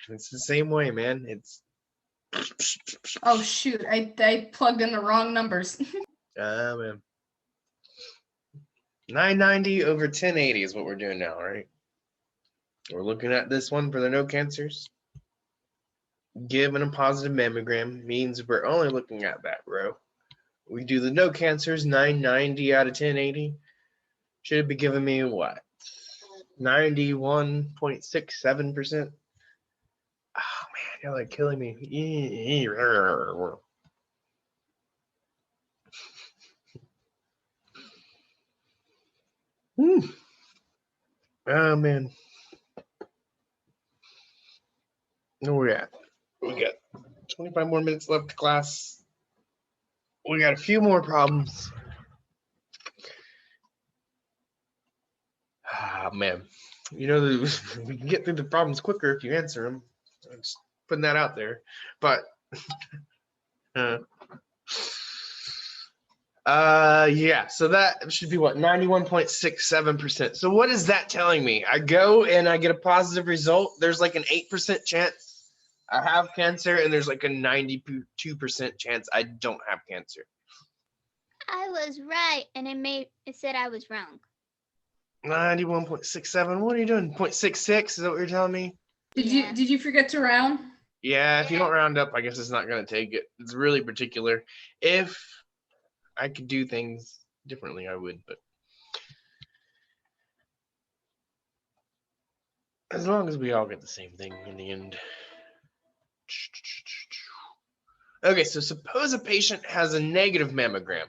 It's the same way, man. It's Oh shoot! I plugged in the wrong numbers. man. 990 over 1080 is what we're doing now, right? We're looking at this one for the no cancers. Given a positive mammogram means we're only looking at that row. We do the no cancers, 990 out of 1080. Should be giving me what? 91.67%. Oh man, you're like killing me. Oh man. Where we at? We got 25 more minutes left to class. We got a few more problems. Ah man. You know, we can get through the problems quicker if you answer them. I'm just putting that out there. But yeah, so that should be what, 91.67%. So what is that telling me? I go and I get a positive result. There's like an 8% chance I have cancer, and there's like a 92% chance I don't have cancer. I was right, and it said I was wrong. 91.67. What are you doing? 0.66? Is that what you're telling me? Yeah. Did you forget to round? Yeah, if you don't round up, I guess it's not gonna take it. It's really particular. If I could do things differently, I would, but as long as we all get the same thing in the end. Okay, so suppose a patient has a negative mammogram.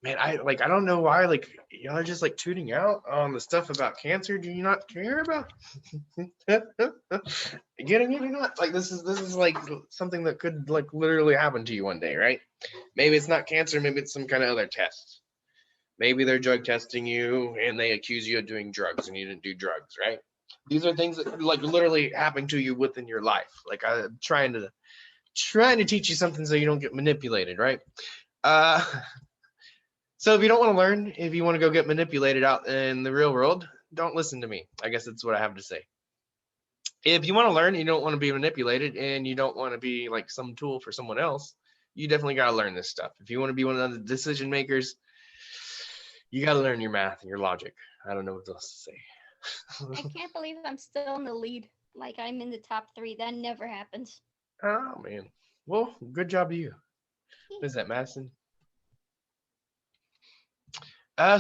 Man, I don't know why y'all are just tuning out on the stuff about cancer. Do you not care about getting it or not? This is something that could literally happen to you one day, right? Maybe it's not cancer, maybe it's some kind of other test. Maybe they're drug testing you and they accuse you of doing drugs and you didn't do drugs, right? These are things that literally happen to you within your life. I'm trying to teach you something so you don't get manipulated, right? So if you don't want to learn, if you want to go get manipulated out in the real world, don't listen to me. I guess that's what I have to say. If you want to learn, you don't want to be manipulated, and you don't want to be some tool for someone else, you definitely got to learn this stuff. If you want to be one of the decision makers, you got to learn your math and your logic. I don't know what else to say. I can't believe I'm still in the lead. I'm in the top 3. That never happens. Oh, man. Well, good job to you. What is that, Madison?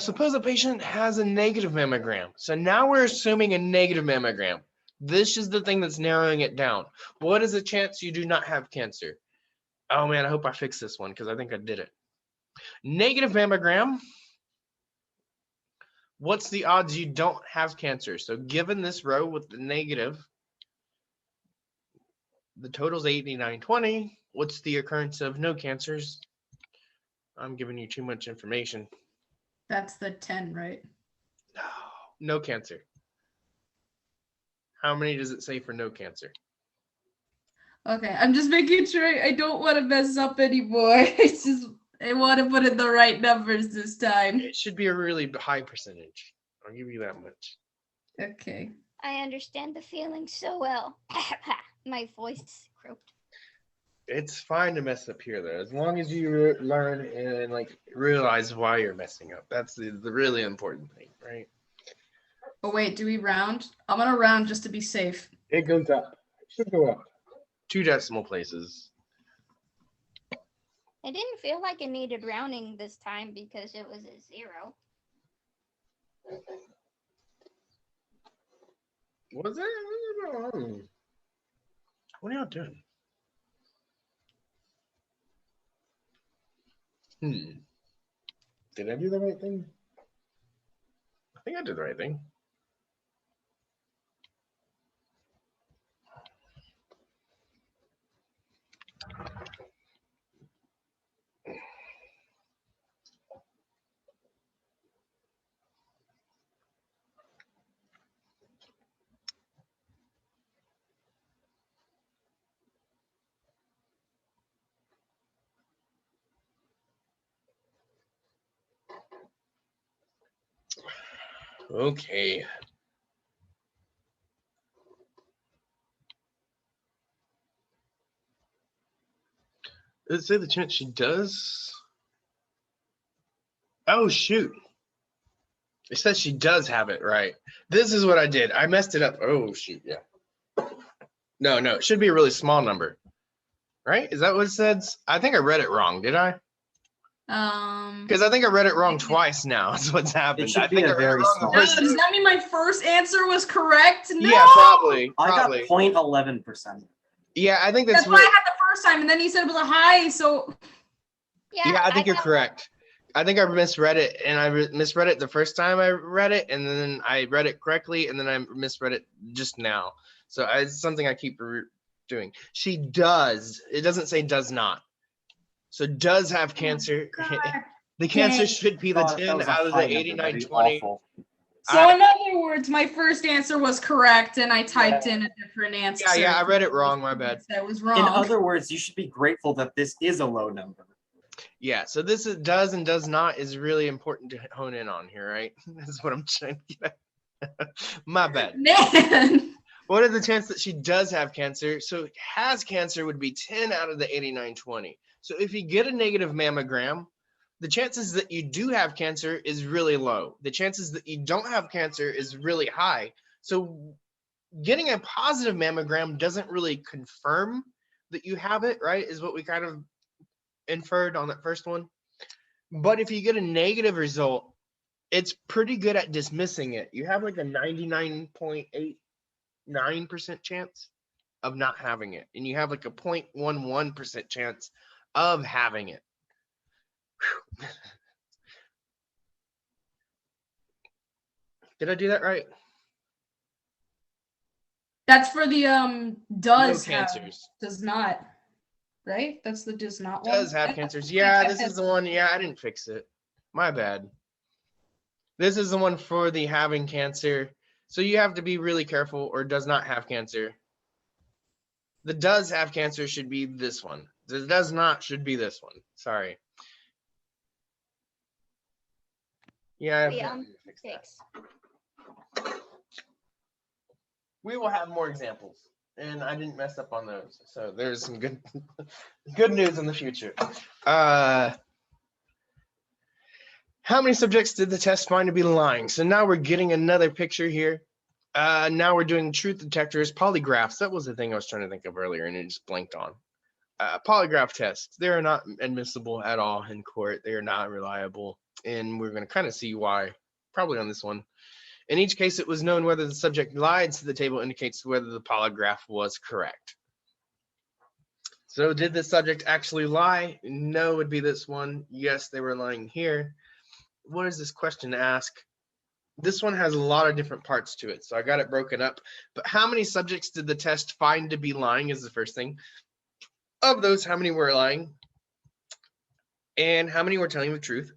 Suppose a patient has a negative mammogram. So now we're assuming a negative mammogram. This is the thing that's narrowing it down. What is the chance you do not have cancer? Oh man, I hope I fixed this one because I think I did it. Negative mammogram. What's the odds you don't have cancer? So given this row with the negative, the total's 8920. What's the occurrence of no cancers? I'm giving you too much information. That's the 10, right? No cancer. How many does it say for no cancer? Okay, I'm just making sure I don't want to mess up anymore. I want to put in the right numbers this time. It should be a really high percentage. I'll give you that much. Okay. I understand the feeling so well. My voice croaked. It's fine to mess up here, though, as long as you learn and realize why you're messing up. That's the really important thing, right? Oh wait, do we round? I'm gonna round just to be safe. It goes up. It should go up. 2 decimal places. I didn't feel like it needed rounding this time because it was a 0. Was it? What are y'all doing? Did I do the right thing? I think I did the right thing. Okay. Does it say the chance she does? Oh, shoot. It says she does have it, right? This is what I did. I messed it up. Oh, shoot, yeah. No, it should be a really small number. Right? Is that what it says? I think I read it wrong, did I? Because I think I read it wrong twice now. That's what's happened. should I be think a I read it very wrong small- the No, first does that mean my first answer was correct? No! Yeah, probably. I got Probably. 0.11%. Yeah, I think That's that's what I what. had the first time, and then you said it was a high, so Yeah, I think you're got- correct. I think I misread it, and I misread it the first time I read it, and then I read it correctly, and then I misread it just now. So it's something I keep doing. She does. It doesn't say does not. So does have cancer. God. The cancer Dang. should be the God, if that 10 was a out of high the number, that'd be 8920. awful. So in other words, my first answer was correct, and I typed in a different answer. Yeah, I read it wrong. My bad. That was wrong. In other words, you should be grateful that this is a low number. Yeah, so this is does and does not is really important to hone in on here, right? That's what I'm trying to get at. My bad. Man. What is the chance that she does have cancer? So has cancer would be 10 out of the 8920. So if you get a negative mammogram, the chances that you do have cancer is really low. The chances that you don't have cancer is really high. So getting a positive mammogram doesn't really confirm that you have it, right? Is what we kind of inferred on that first one. But if you get a negative result, it's pretty good at dismissing it. You have like a 99.89% chance of not having it, and you have like a 0.11% chance of having it. Whew. Did I do that right? That's for the does No have, cancers. does not, right? That's the does not one. Does have cancers. Yeah, this is the one. Yeah, I didn't fix it. My bad. This is the one for the having cancer. So you have to be really careful, or does not have cancer. The does have cancer should be this one. The does not should be this one. Sorry. Yeah, Wait, I fix that. fix. We will have more examples, and I didn't mess up on those. So there's some good good news in the future. How many subjects did the test find to be lying? So now we're getting another picture here. Now we're doing truth detectors, polygraphs. That was the thing I was trying to think of earlier, and it just blanked on. Polygraph tests, they are not admissible at all in court. They are not reliable, and we're going to kind of see why, probably on this one. In each case, it was known whether the subject lied, so the table indicates whether the polygraph was correct. So did the subject actually lie? No would be this one. Yes, they were lying here. What does this question ask? This one has a lot of different parts to it, so I got it broken up. But how many subjects did the test find to be lying is the first thing. Of those, how many were lying? And how many were telling the truth?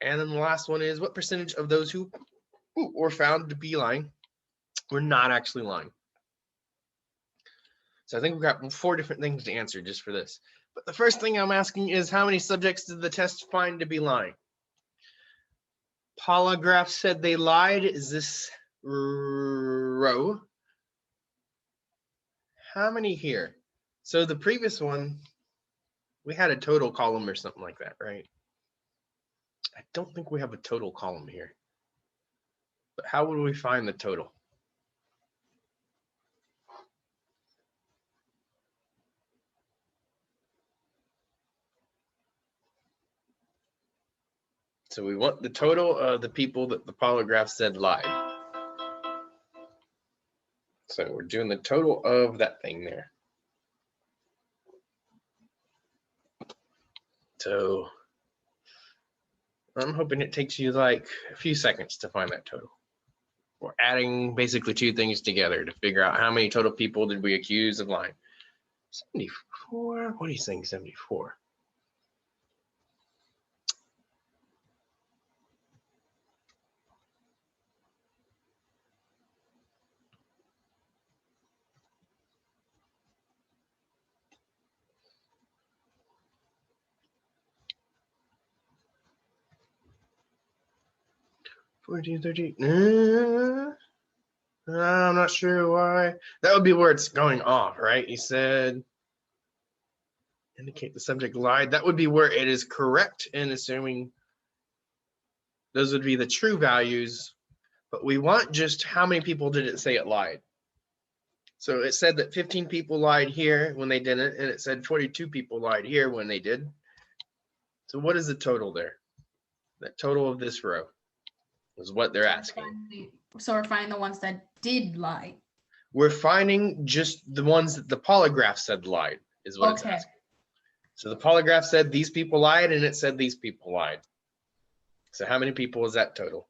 And then the last one is what percentage of those who were found to be lying were not actually lying? So I think we've got 4 different things to answer just for this. But the first thing I'm asking is how many subjects did the test find to be lying? Polygraph said they lied. Is this row? How many here? So the previous one, we had a total column or something like that, right? I don't think we have a total column here. But how would we find the total? So we want the total of the people that the polygraph said lied. So we're doing the total of that thing there. So I'm hoping it takes you like a few seconds to find that total. We're adding basically 2 things together to figure out how many total people did we accuse of lying. 74? What are you saying, 74? I'm not sure why. That would be where it's going off, right? You said indicate the subject lied. That would be where it is correct, and assuming those would be the true values. But we want just how many people did it say it lied? So it said that 15 people lied here when they didn't, and it said 42 people lied here when they did. So what is the total there? The total of this row is what they're asking. So we're finding the ones that did lie. We're finding just the ones that the polygraph said lied is what it's asking. So the polygraph said these people lied, and it said these people lied. So how many people is that total?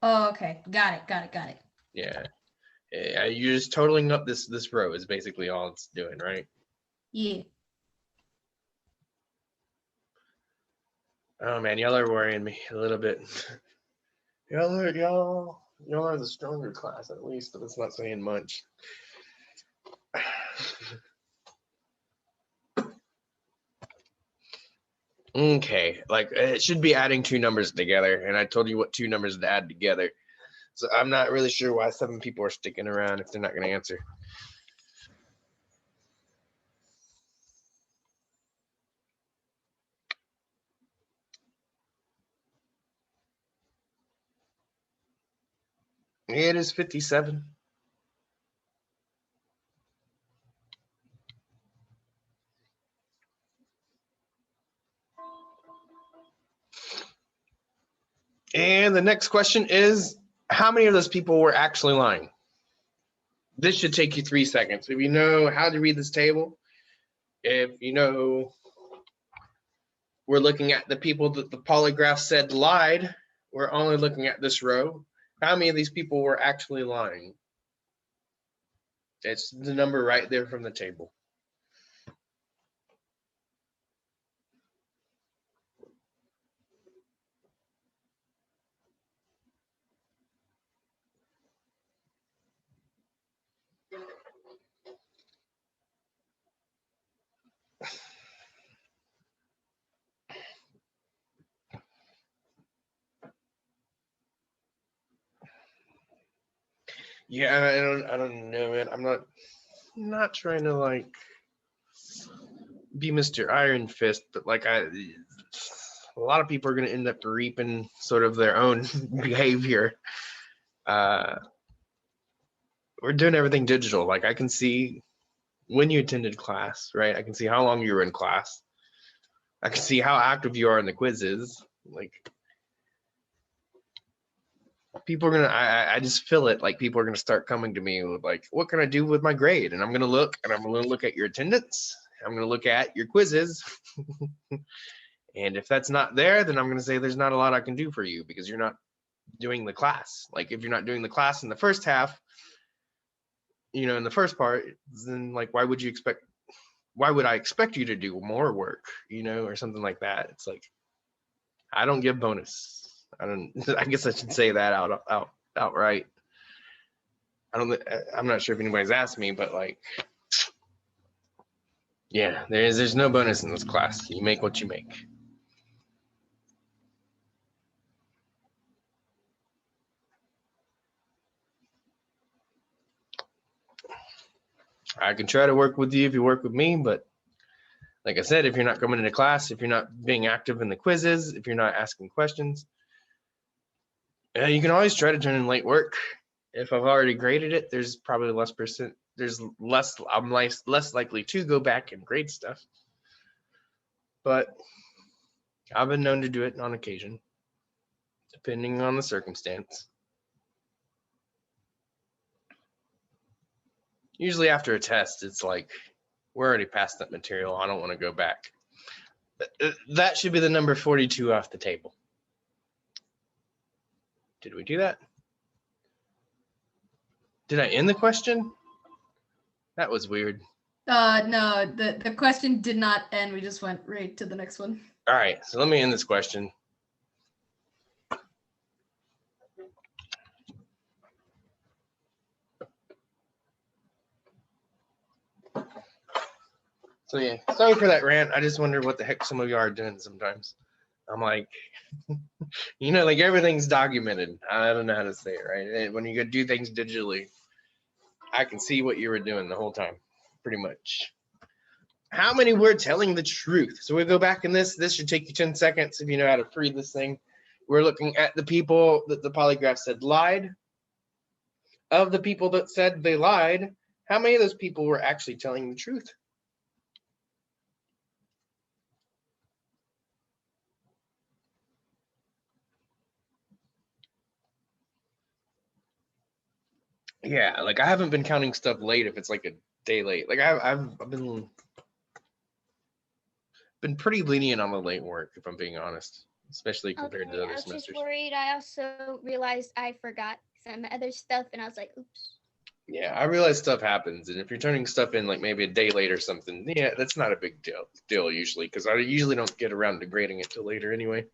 Oh, okay. Got it. Yeah. You're just totaling up this row is basically all it's doing, right? Yeah. Oh man, y'all are worrying me a little bit. Y'all are the stronger class at least, but it's not saying much. Okay, like it should be adding 2 numbers together, and I told you what 2 numbers to add together. So I'm not really sure why 7 people are sticking around if they're not going to answer. It is 57. And the next question is, how many of those people were actually lying? This should take you 3 seconds. If you know how to read this table, if you know we're looking at the people that the polygraph said lied, we're only looking at this row. How many of these people were actually lying? It's the number right there from the table. Yeah, I don't know, man. I'm not trying to like be Mr. Iron Fist, but like a lot of people are going to end up reaping sort of their own behavior. We're doing everything digital. Like I can see when you attended class, right? I can see how long you were in class. I can see how active you are in the quizzes. Like people are gonna, I just feel it. Like people are gonna start coming to me with like, what can I do with my grade? And I'm gonna look, and I'm gonna look at your attendance. I'm gonna look at your quizzes. And if that's not there, then I'm gonna say there's not a lot I can do for you because you're not doing the class. Like if you're not doing the class in the first half, you know, in the first part, then like why would I expect you to do more work, you know, or something like that? It's like I don't give bonus. I guess I should say that outright. I'm not sure if anybody's asked me, but like yeah, there's no bonus in this class. You make what you make. I can try to work with you if you work with me, but like I said, if you're not coming into class, if you're not being active in the quizzes, if you're not asking questions, you can always try to turn in late work. If I've already graded it, there's probably I'm less likely to go back and grade stuff. But I've been known to do it on occasion, depending on the circumstance. Usually after a test, it's like, we're already past that material. I don't want to go back. That should be the number 42 off the table. Did we do that? Did I end the question? That was weird. No, the question did not end. We just went right to the next one. All right, so let me end this question. So yeah, sorry for that rant. I just wonder what the heck some of you are doing sometimes. I'm like, you know, like everything's documented. I don't know how to say it, right? When you go do things digitally, I can see what you were doing the whole time, pretty much. How many were telling the truth? So we go back in this. This should take you 10 seconds if you know how to read this thing. We're looking at the people that the polygraph said lied. Of the people that said they lied, how many of those people were actually telling the truth? Yeah, like I haven't been counting stuff late if it's like a day late. Like I've been pretty lenient on the late work, if I'm being honest, especially compared to Okay, I other was just semesters. worried. I also realized I forgot some other stuff, and I was like, oops. Yeah, I realize stuff happens, and if you're turning stuff in like maybe a day late or something, yeah, that's not a big deal usually, because I usually don't get around to grading it till later anyway.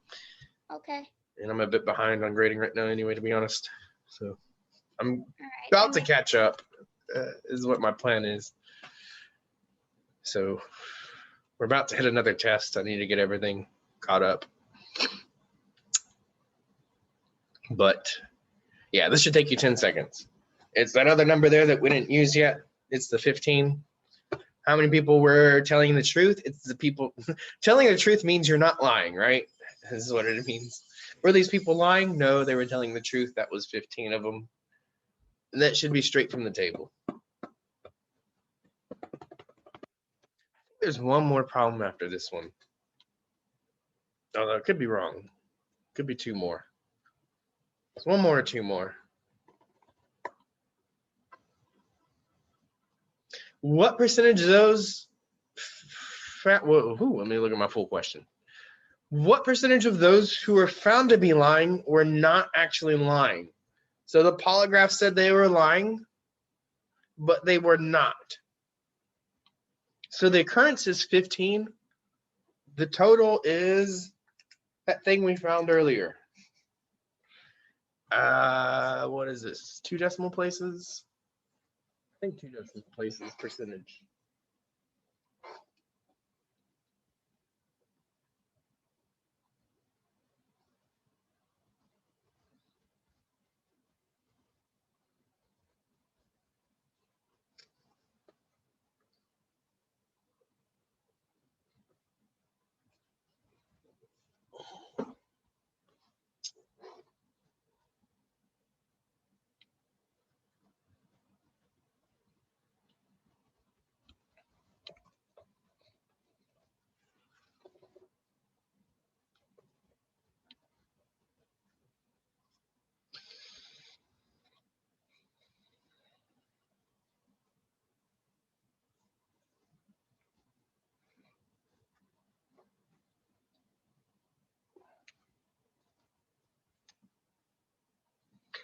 Okay. And I'm a bit behind on grading right now anyway, to be honest. So I'm All right. about to catch up, is what my plan is. So we're about to hit another test. I need to get everything caught up. But yeah, this should take you 10 seconds. It's that other number there that we didn't use yet. It's the 15. How many people were telling the truth? It's the people telling the truth means you're not lying, right? This is what it means. Were these people lying? No, they were telling the truth. That was 15 of them. And that should be straight from the table. There's one more problem after this one. Although it could be wrong. Could be two more. So one more or two more. What percentage of those let me look at my full question. What percentage of those who were found to be lying were not actually lying? So the polygraph said they were lying, but they were not. So the occurrence is 15. The total is that thing we found earlier. What is this? 2 decimal places? I think 2 decimal places percentage.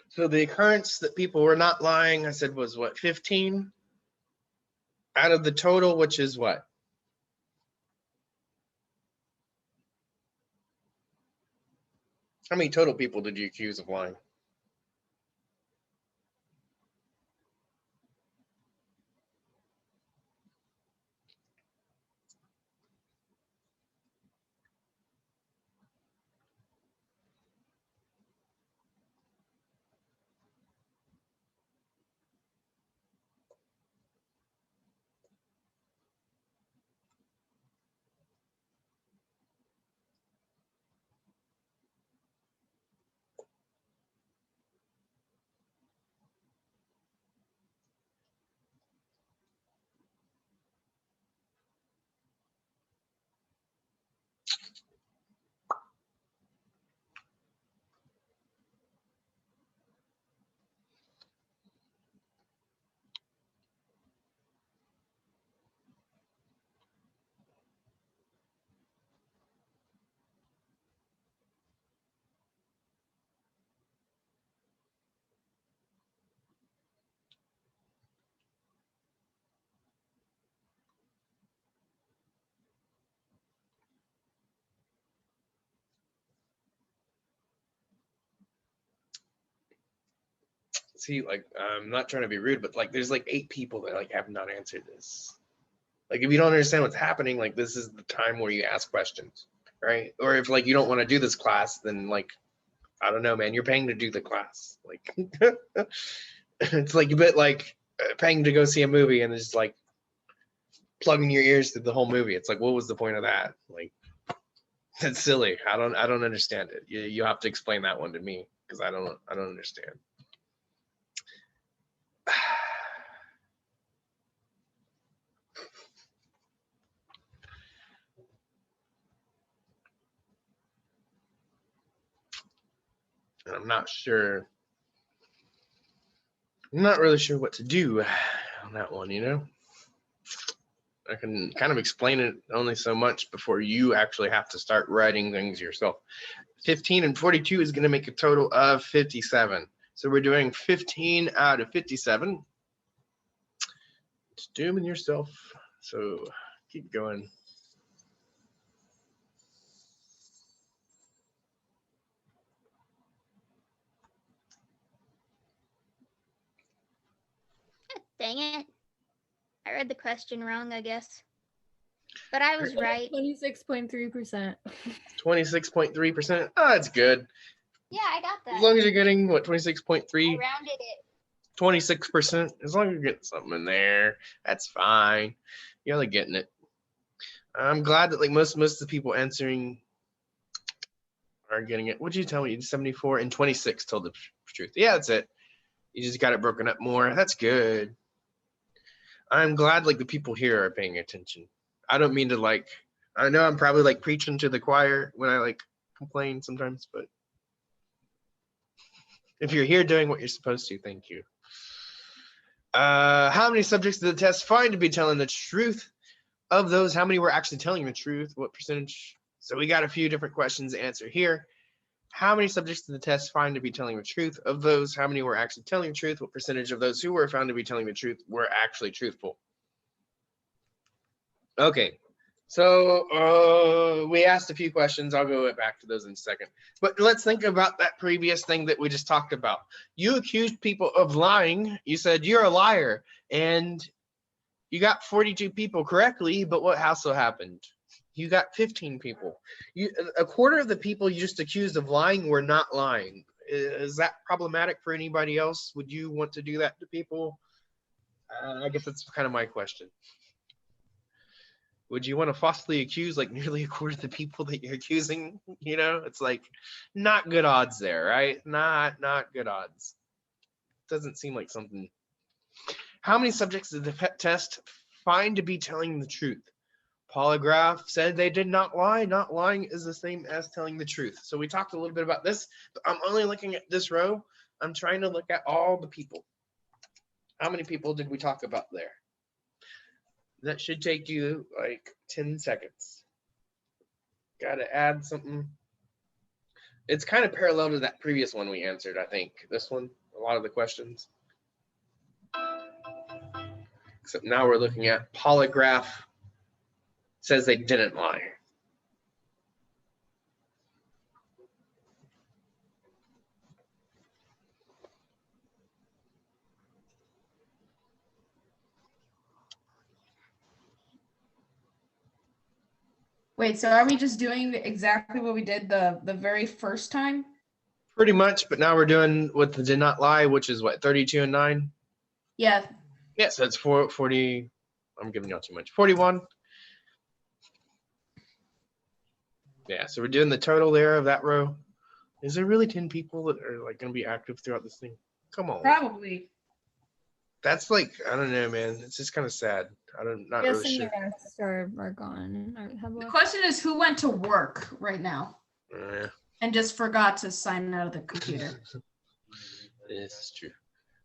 So the occurrence that people were not lying, I said, was what, 15 out of the total, which is what? How many total people did you accuse of lying? See, like, I'm not trying to be rude, but like, there's like 8 people that like have not answered this. Like, if you don't understand what's happening, like, this is the time where you ask questions, right? Or if like you don't want to do this class, then like, I don't know, man, you're paying to do the class. Like, it's like a bit like paying to go see a movie and it's like plugging your ears through the whole movie. It's like, what was the point of that? Like, that's silly. I don't understand it. You have to explain that one to me because I don't understand. And I'm not sure. I'm not really sure what to do on that one, you know? I can kind of explain it only so much before you actually have to start writing things yourself. 15 and 42 is going to make a total of 57. So we're doing 15 out of 57. It's dooming yourself. So keep going. Dang it. I read the question wrong, I guess. But I was right. 26.3%. 26.3%. Oh, that's good. Yeah, I got that. As long as you're getting, what, 26.3? I rounded it. 26%. As long as you're getting something in there, that's fine. You're like getting it. I'm glad that like most of the people answering are getting it. What'd you tell me? 74 and 26 told the truth. Yeah, that's it. You just got it broken up more. That's good. I'm glad like the people here are paying attention. I don't mean to like, I know I'm probably like preaching to the choir when I like complain sometimes, but If you're here doing what you're supposed to, thank you. How many subjects did the test find to be telling the truth? Of those, how many were actually telling the truth? What percentage? So we got a few different questions to answer here. How many subjects did the test find to be telling the truth? Of those, how many were actually telling the truth? What percentage of those who were found to be telling the truth were actually truthful? Okay, so we asked a few questions. I'll go back to those in a second. But let's think about that previous thing that we just talked about. You accused people of lying. You said you're a liar, and you got 42 people correctly, but what also happened? You got 15 people. A quarter of the people you just accused of lying were not lying. Is that problematic for anybody else? Would you want to do that to people? I guess that's kind of my question. Would you want to falsely accuse like nearly a quarter of the people that you're accusing? You know, it's like not good odds there, right? Not good odds. Doesn't seem like something. How many subjects did the test find to be telling the truth? Polygraph said they did not lie. Not lying is the same as telling the truth. So we talked a little bit about this, but I'm only looking at this row. I'm trying to look at all the people. How many people did we talk about there? That should take you like 10 seconds. Got to add something. It's kind of parallel to that previous one we answered, I think. This one, a lot of the questions. Except now we're looking at polygraph says they didn't lie. Wait, so are we just doing exactly what we did the very first time? Pretty much, but now we're doing what the did not lie, which is what, 32 and 9? Yeah. Yeah, so it's 40. I'm giving y'all too much. 41. Yeah, so we're doing the total there of that row. Is there really 10 people that are like going to be active throughout this thing? Come on. Probably. That's like, I don't know, man. It's just kind of sad. Not really Guessing sure. the rest are gone. How The about question is who went to work right now and just forgot to sign out of the computer. This is true.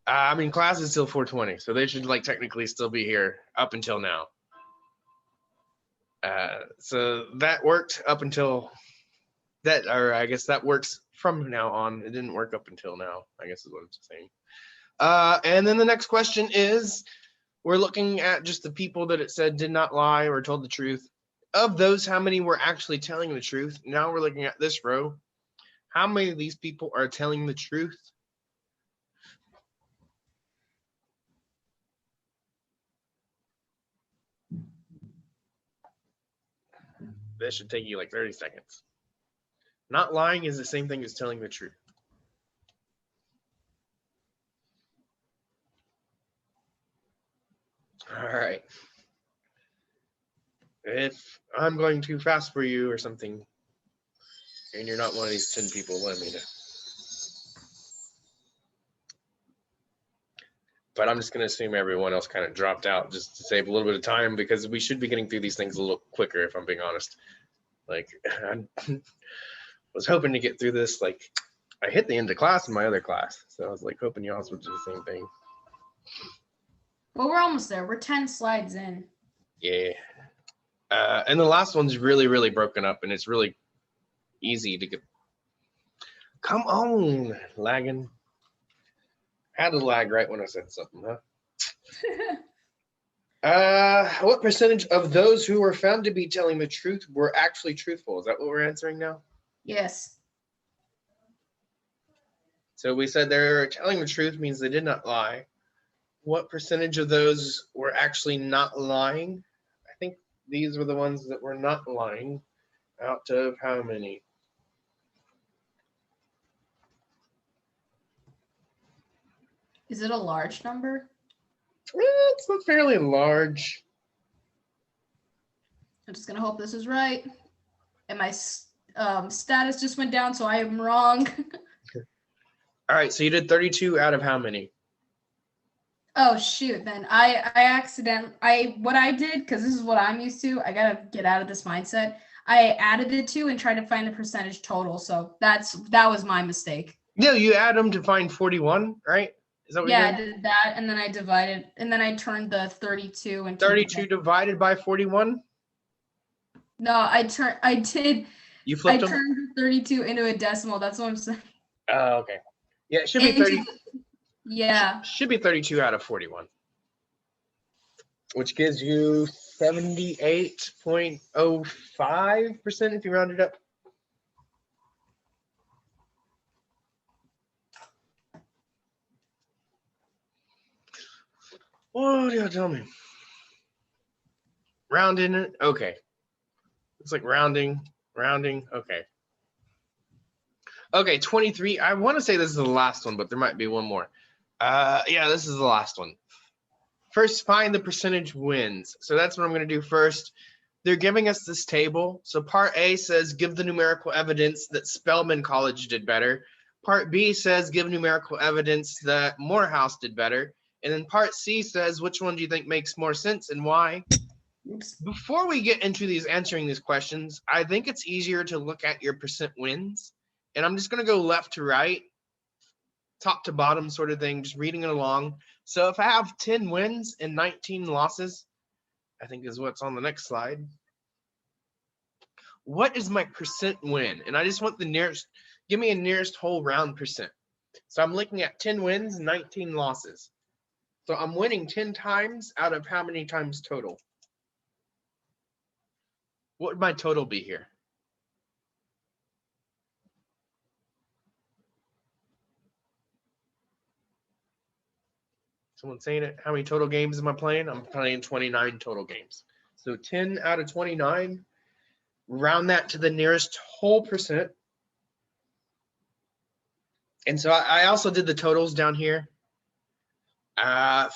I mean, class is still 4:20, so they should like technically still be here up until now. So that worked up until that, or I guess that works from now on. It didn't work up until now, I guess is what I'm saying. And then the next question is, we're looking at just the people that it said did not lie or told the truth. Of those, how many were actually telling the truth? Now we're looking at this row. How many of these people are telling the truth? This should take you like 30 seconds. Not lying is the same thing as telling the truth. All right. If I'm going too fast for you or something, and you're not one of these 10 people, let me know. But I'm just going to assume everyone else kind of dropped out just to save a little bit of time, because we should be getting through these things a little quicker, if I'm being honest. Like, I was hoping to get through this. Like, I hit the end of class in my other class, so I was like hoping you all would do the same thing. Well, we're almost there. We're 10 slides in. Yeah. And the last one's really, really broken up, and it's really easy to get. Come on, lagging. Had to lag right when I said something, huh? What percentage of those who were found to be telling the truth were actually truthful? Is that what we're answering now? Yes. So we said they're telling the truth means they did not lie. What percentage of those were actually not lying? I think these were the ones that were not lying. Out of how many? Is it a large number? It's not fairly large. I'm just gonna hope this is right. And my status just went down, so I am wrong. All right, so you did 32 out of how many? Oh shoot! Then what I did, because this is what I'm used to. I gotta get out of this mindset. I added the two and tried to find the percentage total. So that was my mistake. No, you add them to find 41, right? Is that what Yeah, I you're doing? did that, and then I divided, and then I turned the 32 into 32 divided by 41? No, I did. You I flipped them? turned 32 into a decimal. That's what I'm saying. Oh, okay. Yeah, it should be Into 30. the- yeah. Should be 32 out of 41, which gives you 78.05% if you round it up. What do you tell me? Rounding it? Okay. It's like rounding. Okay. Okay, 23. I want to say this is the last one, but there might be one more. Yeah, this is the last one. First, find the percentage wins. So that's what I'm going to do first. They're giving us this table. So part A says give the numerical evidence that Spelman College did better. Part B says give numerical evidence that Morehouse did better. And then part C says which one do you think makes more sense and why? Oops. Before we get into answering these questions, I think it's easier to look at your percent wins. And I'm just going to go left to right, top to bottom sort of thing, just reading it along. So if I have 10 wins and 19 losses, I think is what's on the next slide. What is my percent win? And I just want the nearest, give me a nearest whole round percent. So I'm looking at 10 wins, 19 losses. So I'm winning 10 times out of how many times total? What would my total be here? Someone saying it? How many total games am I playing? I'm playing 29 total games. So 10 out of 29. Round that to the nearest whole percent. And so I also did the totals down here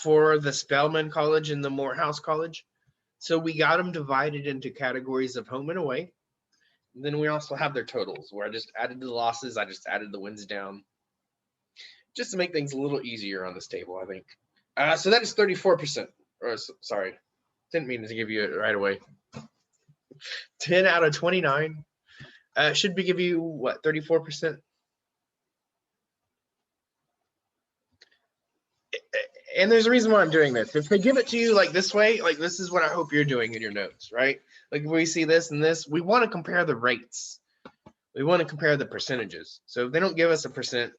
for the Spelman College and the Morehouse College. So we got them divided into categories of home and away. And then we also have their totals where I just added the losses. I just added the wins down just to make things a little easier on this table, I think. So that is 34%. Or sorry, didn't mean to give you it right away. 10 out of 29 should be give you what, 34%? And there's a reason why I'm doing this. If they give it to you like this way, like this is what I hope you're doing in your notes, right? Like if we see this and this, we want to compare the rates. We want to compare the percentages. So if they don't give us a percent,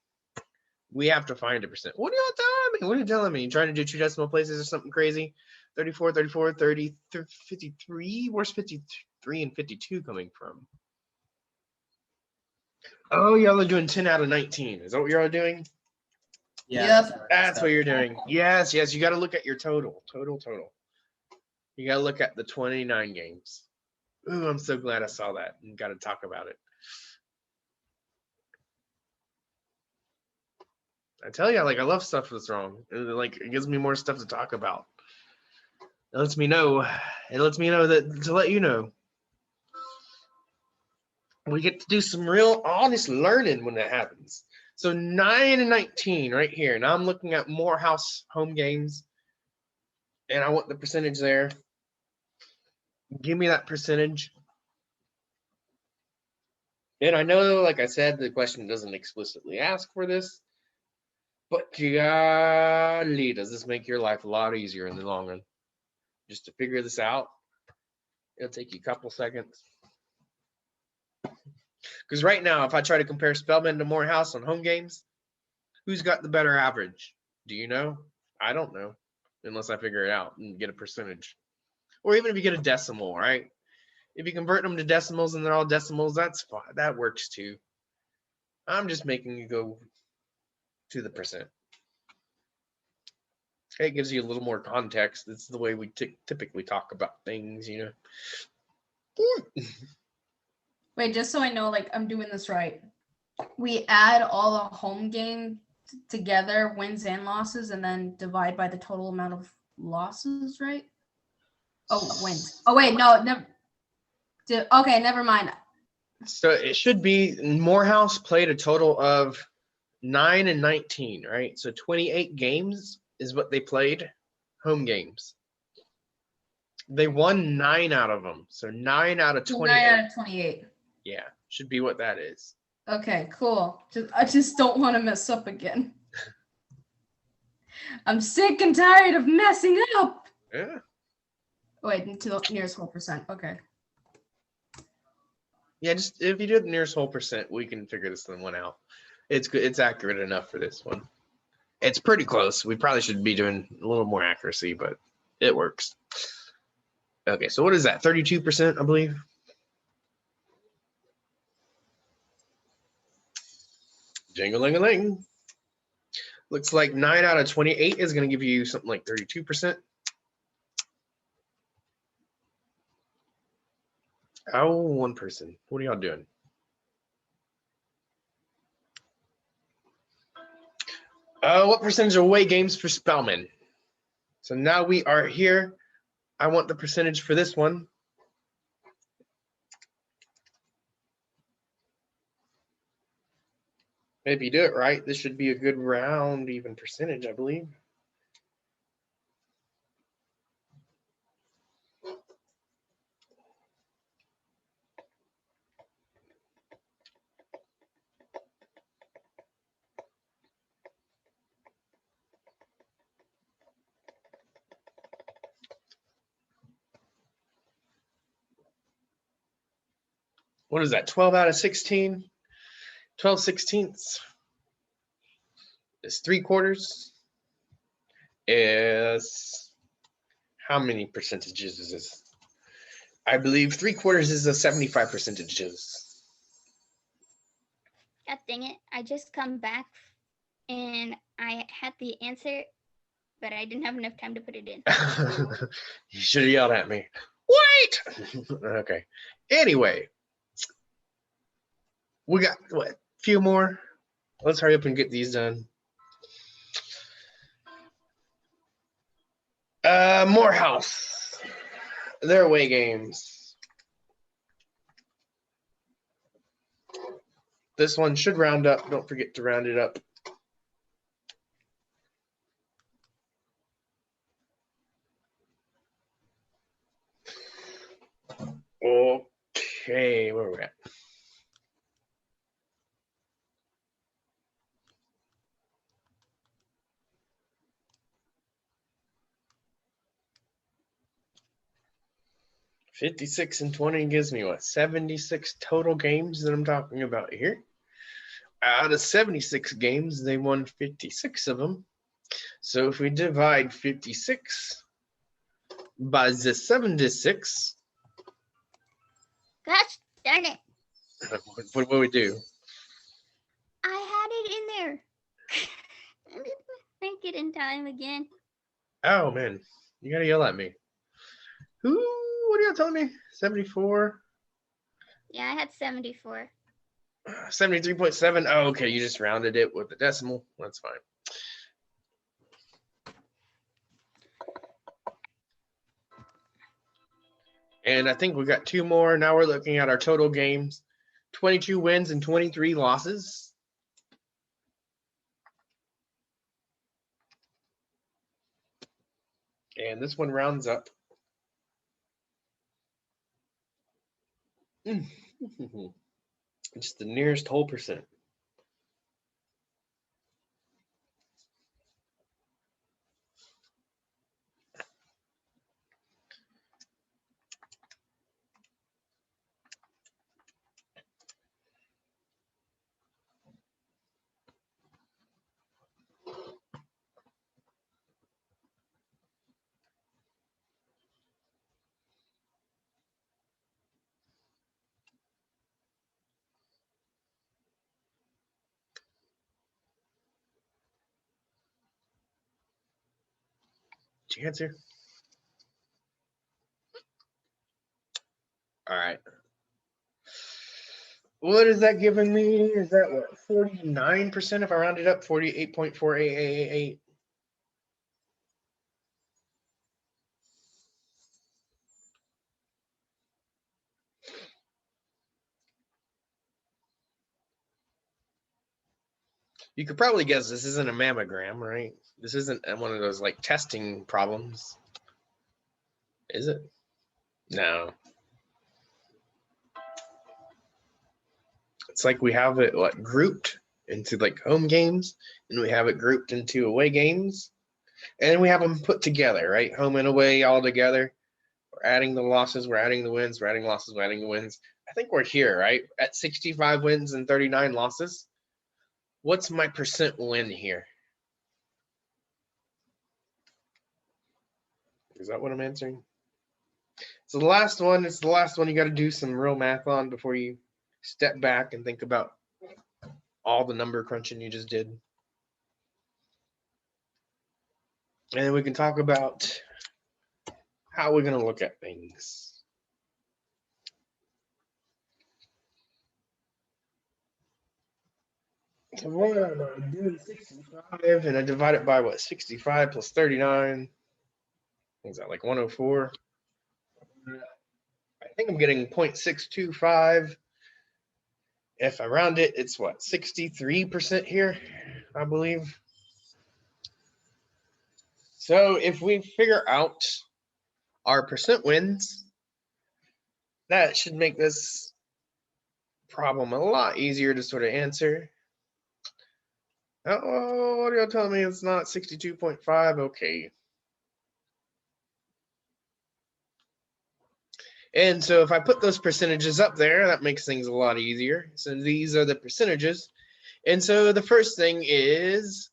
we have to find a percent. What are y'all telling me? What are you telling me? You trying to do two decimal places or something crazy? 34, 34, 30, 53? Where's 53 and 52 coming from? Oh, y'all are doing 10 out of 19. Is that what y'all are doing? Yeah. Yep. That's what you're doing. Yes, you got to look at your total. You got to look at the 29 games. Ooh, I'm so glad I saw that and got to talk about it. I tell you, like, I love stuff that's wrong. Like, it gives me more stuff to talk about. It lets me know. It lets me know that to let you know. We get to do some real honest learning when that happens. So 9 and 19 right here. Now I'm looking at Morehouse home games. And I want the percentage there. Give me that percentage. And I know, like I said, the question doesn't explicitly ask for this. But golly, does this make your life a lot easier in the long run? Just to figure this out. It'll take you a couple seconds. Because right now, if I try to compare Spelman to Morehouse on home games, who's got the better average? Do you know? I don't know, unless I figure it out and get a percentage. Or even if you get a decimal, right? If you convert them to decimals and they're all decimals, that's fine. That works too. I'm just making you go to the percent. It gives you a little more context. It's the way we typically talk about things, you know. Wait, just so I know, like I'm doing this right. We add all the home game together, wins and losses, and then divide by the total amount of losses, right? Oh, wins. Oh wait, no, never. Okay, never mind. So it should be Morehouse played a total of 9 and 19, right? So 28 games is what they played, home games. They won 9 out of them. So 9 out of 28. 9 out of 28. Yeah, should be what that is. Okay, cool. I just don't want to mess up again. I'm sick and tired of messing up. Yeah. Wait, to the nearest whole percent. Okay. Yeah, just if you do the nearest whole percent, we can figure this one out. It's good. It's accurate enough for this one. It's pretty close. We probably should be doing a little more accuracy, but it works. Okay, so what is that? 32%, I believe. Jing-a-ling-a-ling. Looks like 9 out of 28 is going to give you something like 32%. Oh, one person. What are y'all doing? What percentage of away games for Spellman? So now we are here. I want the percentage for this one. If you do it right, this should be a good round even percentage, I believe. What is that? 12 out of 16? 12 sixteenths is 3/4. Is how many percentages is this? I believe 3/4 is a 75 percentages. God dang it. I just come back and I had the answer, but I didn't have enough time to put it in. You should have yelled at me. Wait! Okay. Anyway, we got what? A few more. Let's hurry up and get these done. Morehouse. Their away games. This one should round up. Don't forget to round it up. Okay, where are we at? $56 and 20 gives me what? 76 total games that I'm talking about here. Out of 76 games, they won 56 of them. So if we divide 56 by the 76, Gosh darn it. what do we do? I had it in there. I didn't make it in time again. Oh man, you gotta yell at me. Who? What are you telling me? 74, Yeah, I had 74. 73.7. Oh, okay, you just rounded it with the decimal. That's fine. And I think we got two more. Now we're looking at our total games. 22 wins and 23 losses. And this one rounds up. Just the nearest whole percent. Did you answer? All right. What is that giving me? Is that what? 49% if I round it up? 48.48888. You could probably guess this isn't a mammogram, right? This isn't one of those like testing problems. Is it? No. it's like we have it like grouped into like home games, and we have it grouped into away games, and we have them put together, right? Home and away all together. We're adding the losses, we're adding the wins, we're adding losses, we're adding the wins. I think we're here, right? At 65 wins and 39 losses. What's my percent win here? Is that what I'm answering? So the last one is the last one you got to do some real math on before you step back and think about all the number crunching you just did. And then we can talk about how we're going to look at things. So what I'm doing 65 and I divide it by what? 65 plus 39. Is that like 104? I think I'm getting 0.625. If I round it, it's what? 63% here, I believe. So if we figure out our percent wins, that should make this problem a lot easier to sort of answer. Oh, what are y'all telling me? It's not 62.5? Okay. And so if I put those percentages up there, that makes things a lot easier. So these are the percentages. And so the first thing is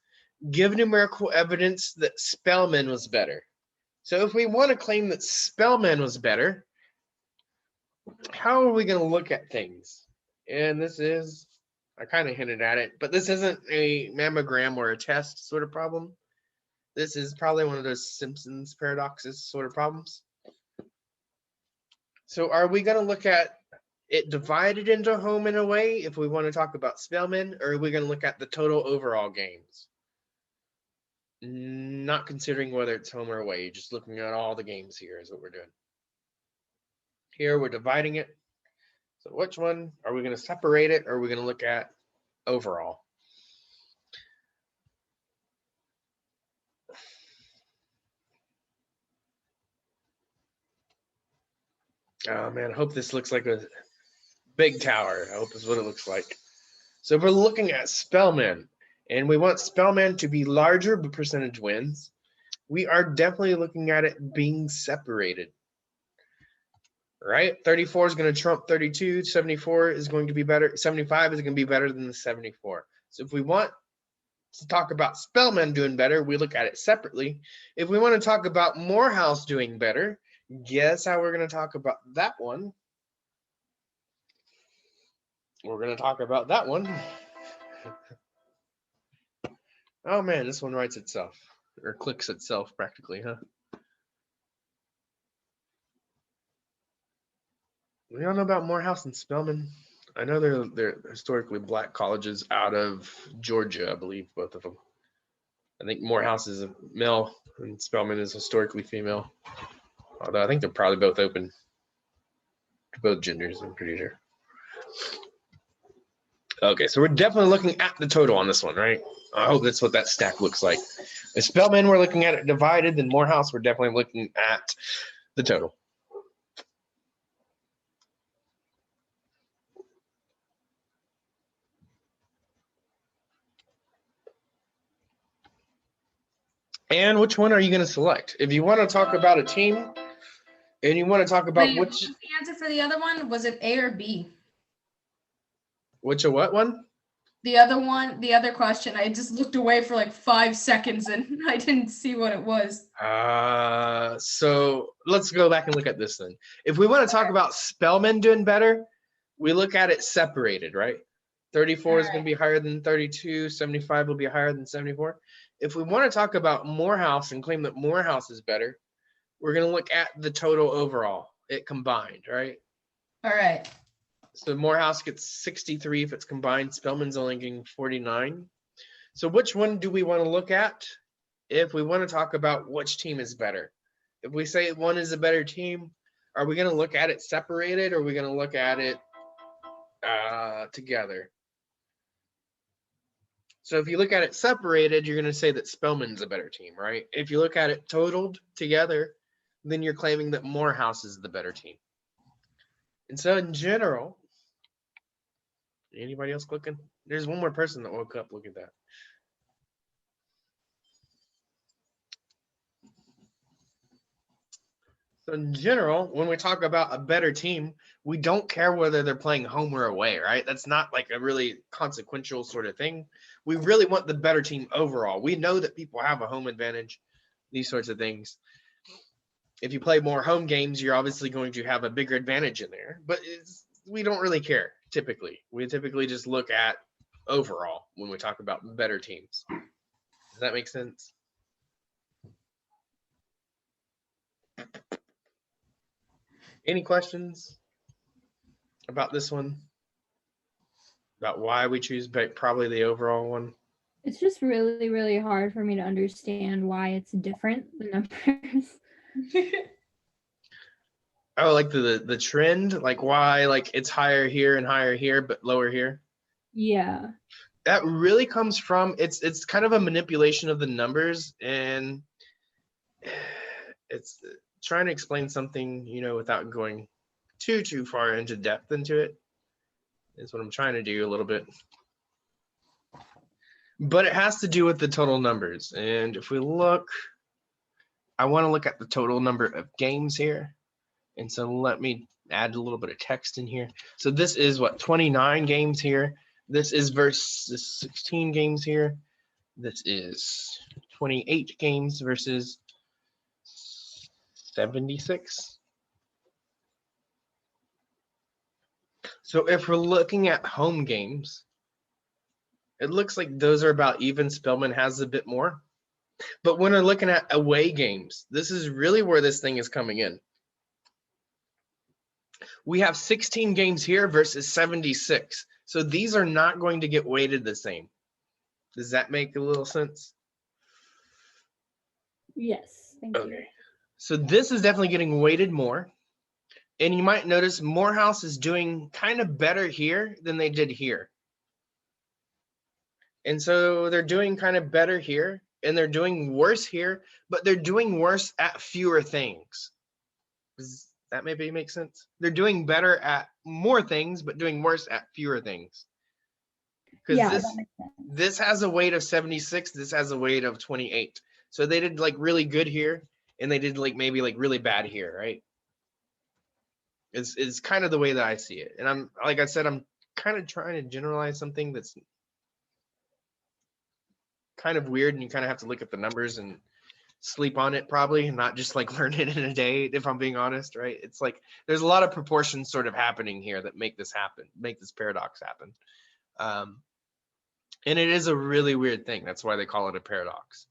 give numerical evidence that Spellman was better. So if we want to claim that Spellman was better, how are we going to look at things? And this is, I kind of hinted at it, but this isn't a mammogram or a test sort of problem. This is probably one of those Simpsons paradoxes sort of problems. So are we going to look at it divided into home and away if we want to talk about Spellman, or are we going to look at the total overall games? Not considering whether it's home or away, just looking at all the games here is what we're doing. Here we're dividing it. So which one are we going to separate it, or are we going to look at overall? Oh man, I hope this looks like a big tower. I hope this is what it looks like. So if we're looking at Spellman, and we want Spellman to be larger but percentage wins, we are definitely looking at it being separated. Right? 34 is going to trump 32. 74 is going to be better. 75 is going to be better than the 74. So if we want to talk about Spellman doing better, we look at it separately. If we want to talk about Morehouse doing better, guess how we're going to talk about that one? We're going to talk about that one. Oh man, this one writes itself, or clicks itself practically, huh? We all know about Morehouse and Spellman. I know they're historically black colleges out of Georgia, I believe, both of them. I think Morehouse is a male and Spellman is historically female. Although I think they're probably both open to both genders, I'm pretty sure. Okay, so we're definitely looking at the total on this one, right? I hope that's what that stack looks like. If Spellman, we're looking at it divided, then Morehouse, we're definitely looking at the total. And which one are you going to select? If you want to talk about a team and you want to talk about Wait, which. what was the answer for the other one? Was it A or B? Which a what one? The other one, the other question, I just looked away for like 5 seconds and I didn't see what it was. So let's go back and look at this then. If we want to talk about Spellman doing better, we look at it separated, right? 34 is going to be higher than 32. 75 will be higher than 74. If we want to talk about Morehouse and claim that Morehouse is better, we're going to look at the total overall, it combined, right? All right. So Morehouse gets 63 if it's combined. Spellman's only getting 49. So which one do we want to look at if we want to talk about which team is better? If we say one is a better team, are we going to look at it separated, or are we going to look at it together? So if you look at it separated, you're going to say that Spellman's a better team, right? If you look at it totaled together, then you're claiming that Morehouse is the better team. And so in general, Anybody else looking? There's one more person that woke up. Look at that. So in general, when we talk about a better team, we don't care whether they're playing home or away, right? That's not like a really consequential sort of thing. We really want the better team overall. We know that people have a home advantage, these sorts of things. If you play more home games, you're obviously going to have a bigger advantage in there, but we don't really care typically. We typically just look at overall when we talk about better teams. Does that make sense? Any questions about this one? About why we choose probably the overall one? It's just really, really hard for me to understand why it's different, the numbers. Oh, like the trend, like why like it's higher here but lower here. Yeah. That really comes from it's kind of a manipulation of the numbers, and it's trying to explain something, you know, without going too far into depth into it. Is what I'm trying to do a little bit. But it has to do with the total numbers. And if we look, I want to look at the total number of games here. And so let me add a little bit of text in here. So this is what, 29 games here. This is versus 16 games here. This is 28 games versus 76. So if we're looking at home games, it looks like those are about even. Spellman has a bit more. But when we're looking at away games, this is really where this thing is coming in. We have 16 games here versus 76. So these are not going to get weighted the same. Does that make a little sense? Yes. Thank you. Okay. So this is definitely getting weighted more. And you might notice Morehouse is doing kind of better here than they did here. And so they're doing kind of better here, and they're doing worse here, but they're doing worse at fewer things. Does that maybe make sense? They're doing better at more things, but doing worse at fewer things. Because Yeah, that makes sense. this has a weight of 76, this has a weight of 28. So they did like really good here, and they did like maybe like really bad here, right? It's kind of the way that I see it. And I'm, like I said, I'm kind of trying to generalize something that's kind of weird, and you kind of have to look at the numbers and sleep on it probably, and not just like learn it in a day, if I'm being honest, right? It's like there's a lot of proportions sort of happening here that make this happen, make this paradox happen. And it is a really weird thing. That's why they call it a paradox.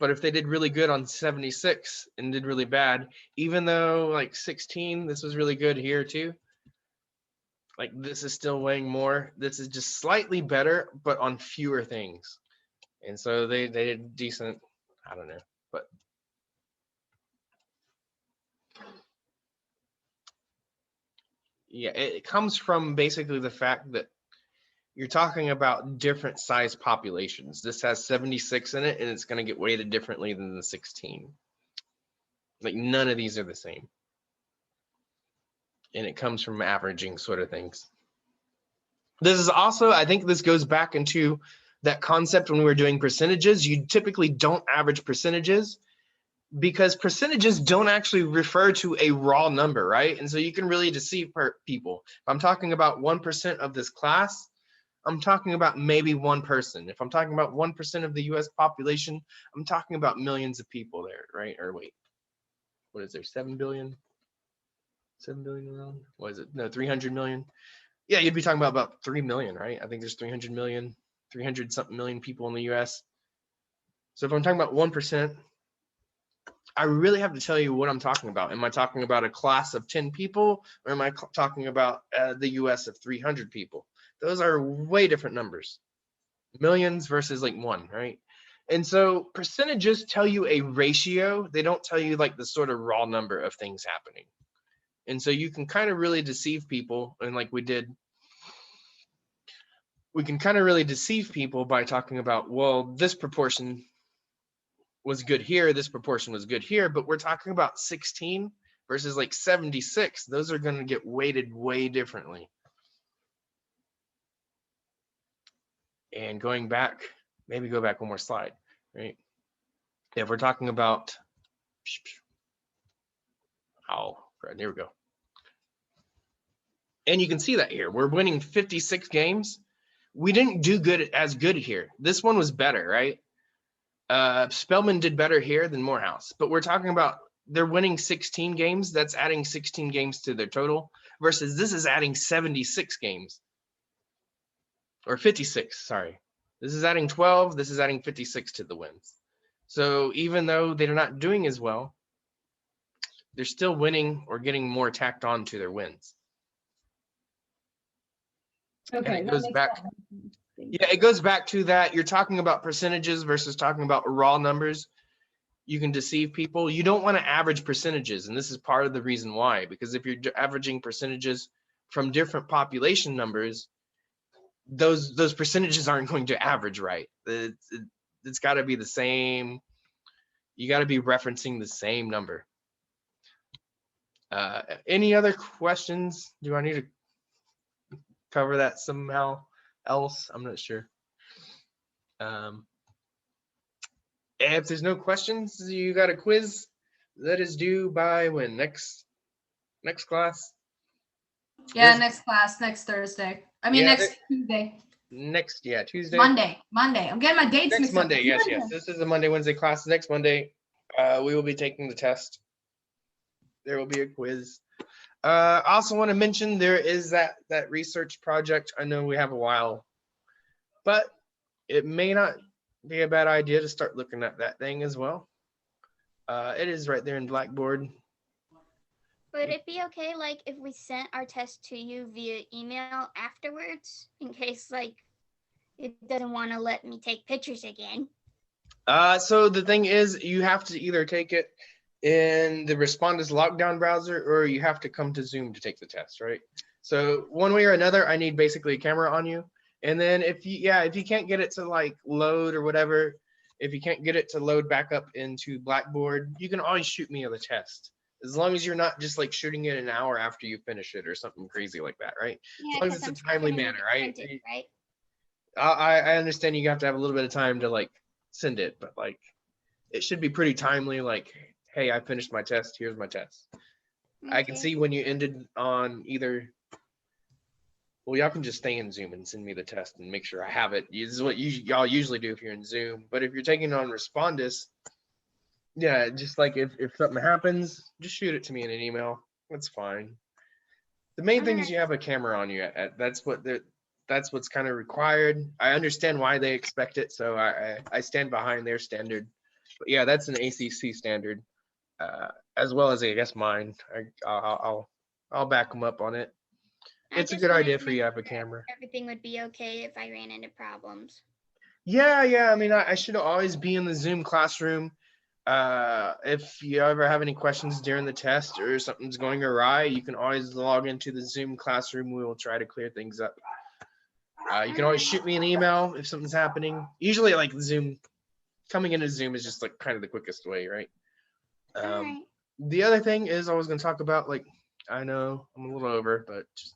But if they did really good on 76 and did really bad, even though like 16, this was really good here too. Like this is still weighing more. This is just slightly better, but on fewer things. And so they did decent. I don't know, but yeah, it comes from basically the fact that you're talking about different size populations. This has 76 in it, and it's going to get weighted differently than the 16. Like none of these are the same. And it comes from averaging sort of things. This is also, I think this goes back into that concept when we were doing percentages. You typically don't average percentages because percentages don't actually refer to a raw number, right? And so you can really deceive people. If I'm talking about 1% of this class, I'm talking about maybe one person. If I'm talking about 1% of the US population, I'm talking about millions of people there, right? Or wait, what is there, 7 billion? 7 billion around? What is it? No, 300 million. Yeah, you'd be talking about 3 million, right? I think there's 300 million, 300 something million people in the US. So if I'm talking about 1%, I really have to tell you what I'm talking about. Am I talking about a class of 10 people, or am I talking about the US of 300 people? Those are way different numbers. Millions versus like one, right? And so percentages tell you a ratio. They don't tell you like the sort of raw number of things happening. And so you can kind of really deceive people. And like we did, we can kind of really deceive people by talking about, well, this proportion was good here, this proportion was good here, but we're talking about 16 versus like 76. Those are going to get weighted way differently. And going back, maybe go back one more slide, right? If we're talking about, oh, here we go. And you can see that here, we're winning 56 games. We didn't do as good here. This one was better, right? Spellman did better here than Morehouse, but we're talking about they're winning 16 games. That's adding 16 games to their total versus this is adding 76 games or 56. Sorry, this is adding 12. This is adding 56 to the wins. So even though they're not doing as well, they're still winning or getting more tacked on to their wins. Okay. it that goes makes back- sense. Yeah, it goes back to that. You're talking about percentages versus talking about raw numbers. You can deceive people. You don't want to average percentages. And this is part of the reason why, because if you're averaging percentages from different population numbers, those percentages aren't going to average right. It's got to be the same. You got to be referencing the same number. Any other questions? Do I need to cover that somehow else? I'm not sure. If there's no questions, you got a quiz that is due by when? Next class? Yeah, There's- next class, next Thursday. I mean, Yeah, next Tuesday. Next, yeah, Tuesday. Monday. I'm getting my dates Next mixed up. Monday, yes. This is the Monday, Wednesday class. Next Monday, we will be taking the test. There will be a quiz. I also want to mention there is that research project. I know we have a while, but it may not be a bad idea to start looking at that thing as well. It is right there in Blackboard. Would it be okay, like, if we sent our test to you via email afterwards, in case, like, it doesn't want to let me take pictures again? So the thing is, you have to either take it in the Respondus lockdown browser or you have to come to Zoom to take the test, right? So one way or another, I need basically a camera on you. And then if you can't get it to like load or whatever, if you can't get it to load back up into Blackboard, you can always shoot me the test. As long as you're not just like shooting it an hour after you finish it or something crazy like that, right? Yeah, long as 'cause it's a I'm still timely gonna need manner, to right? print it, right? I understand you have to have a little bit of time to like send it, but like it should be pretty timely. Like, hey, I finished my test. Here's my test. I can Okay. see when you ended on either. Well, y'all can just stay in Zoom and send me the test and make sure I have it. This is what y'all usually do if you're in Zoom. But if you're taking on Respondus, yeah, just like if something happens, just shoot it to me in an email. That's fine. The main thing is you have a camera on you. That's what's kind of required. I understand why they expect it, so I stand behind their standard. But yeah, that's an ACC standard, as well as I guess mine. I'll back them up on it. I It's a just good wanted idea to for you to make have a sure camera. everything would be okay if I ran into problems. Yeah. I mean, I should always be in the Zoom classroom. If you ever have any questions during the test or something's going awry, you can always log into the Zoom classroom. We will try to clear things up. You can always shoot me an email if something's happening. Usually, like Zoom, coming into Zoom is just like kind of the quickest way, right? All right. The other thing is I was going to talk about, like, I know I'm a little over, but just,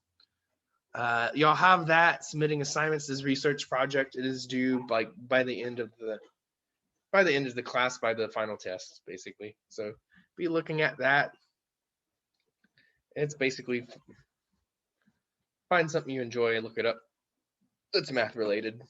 y'all have that submitting assignments. This research project, it is due like by the end of the class, by the final test, basically. So be looking at that. It's basically find something you enjoy and look it up. It's math related.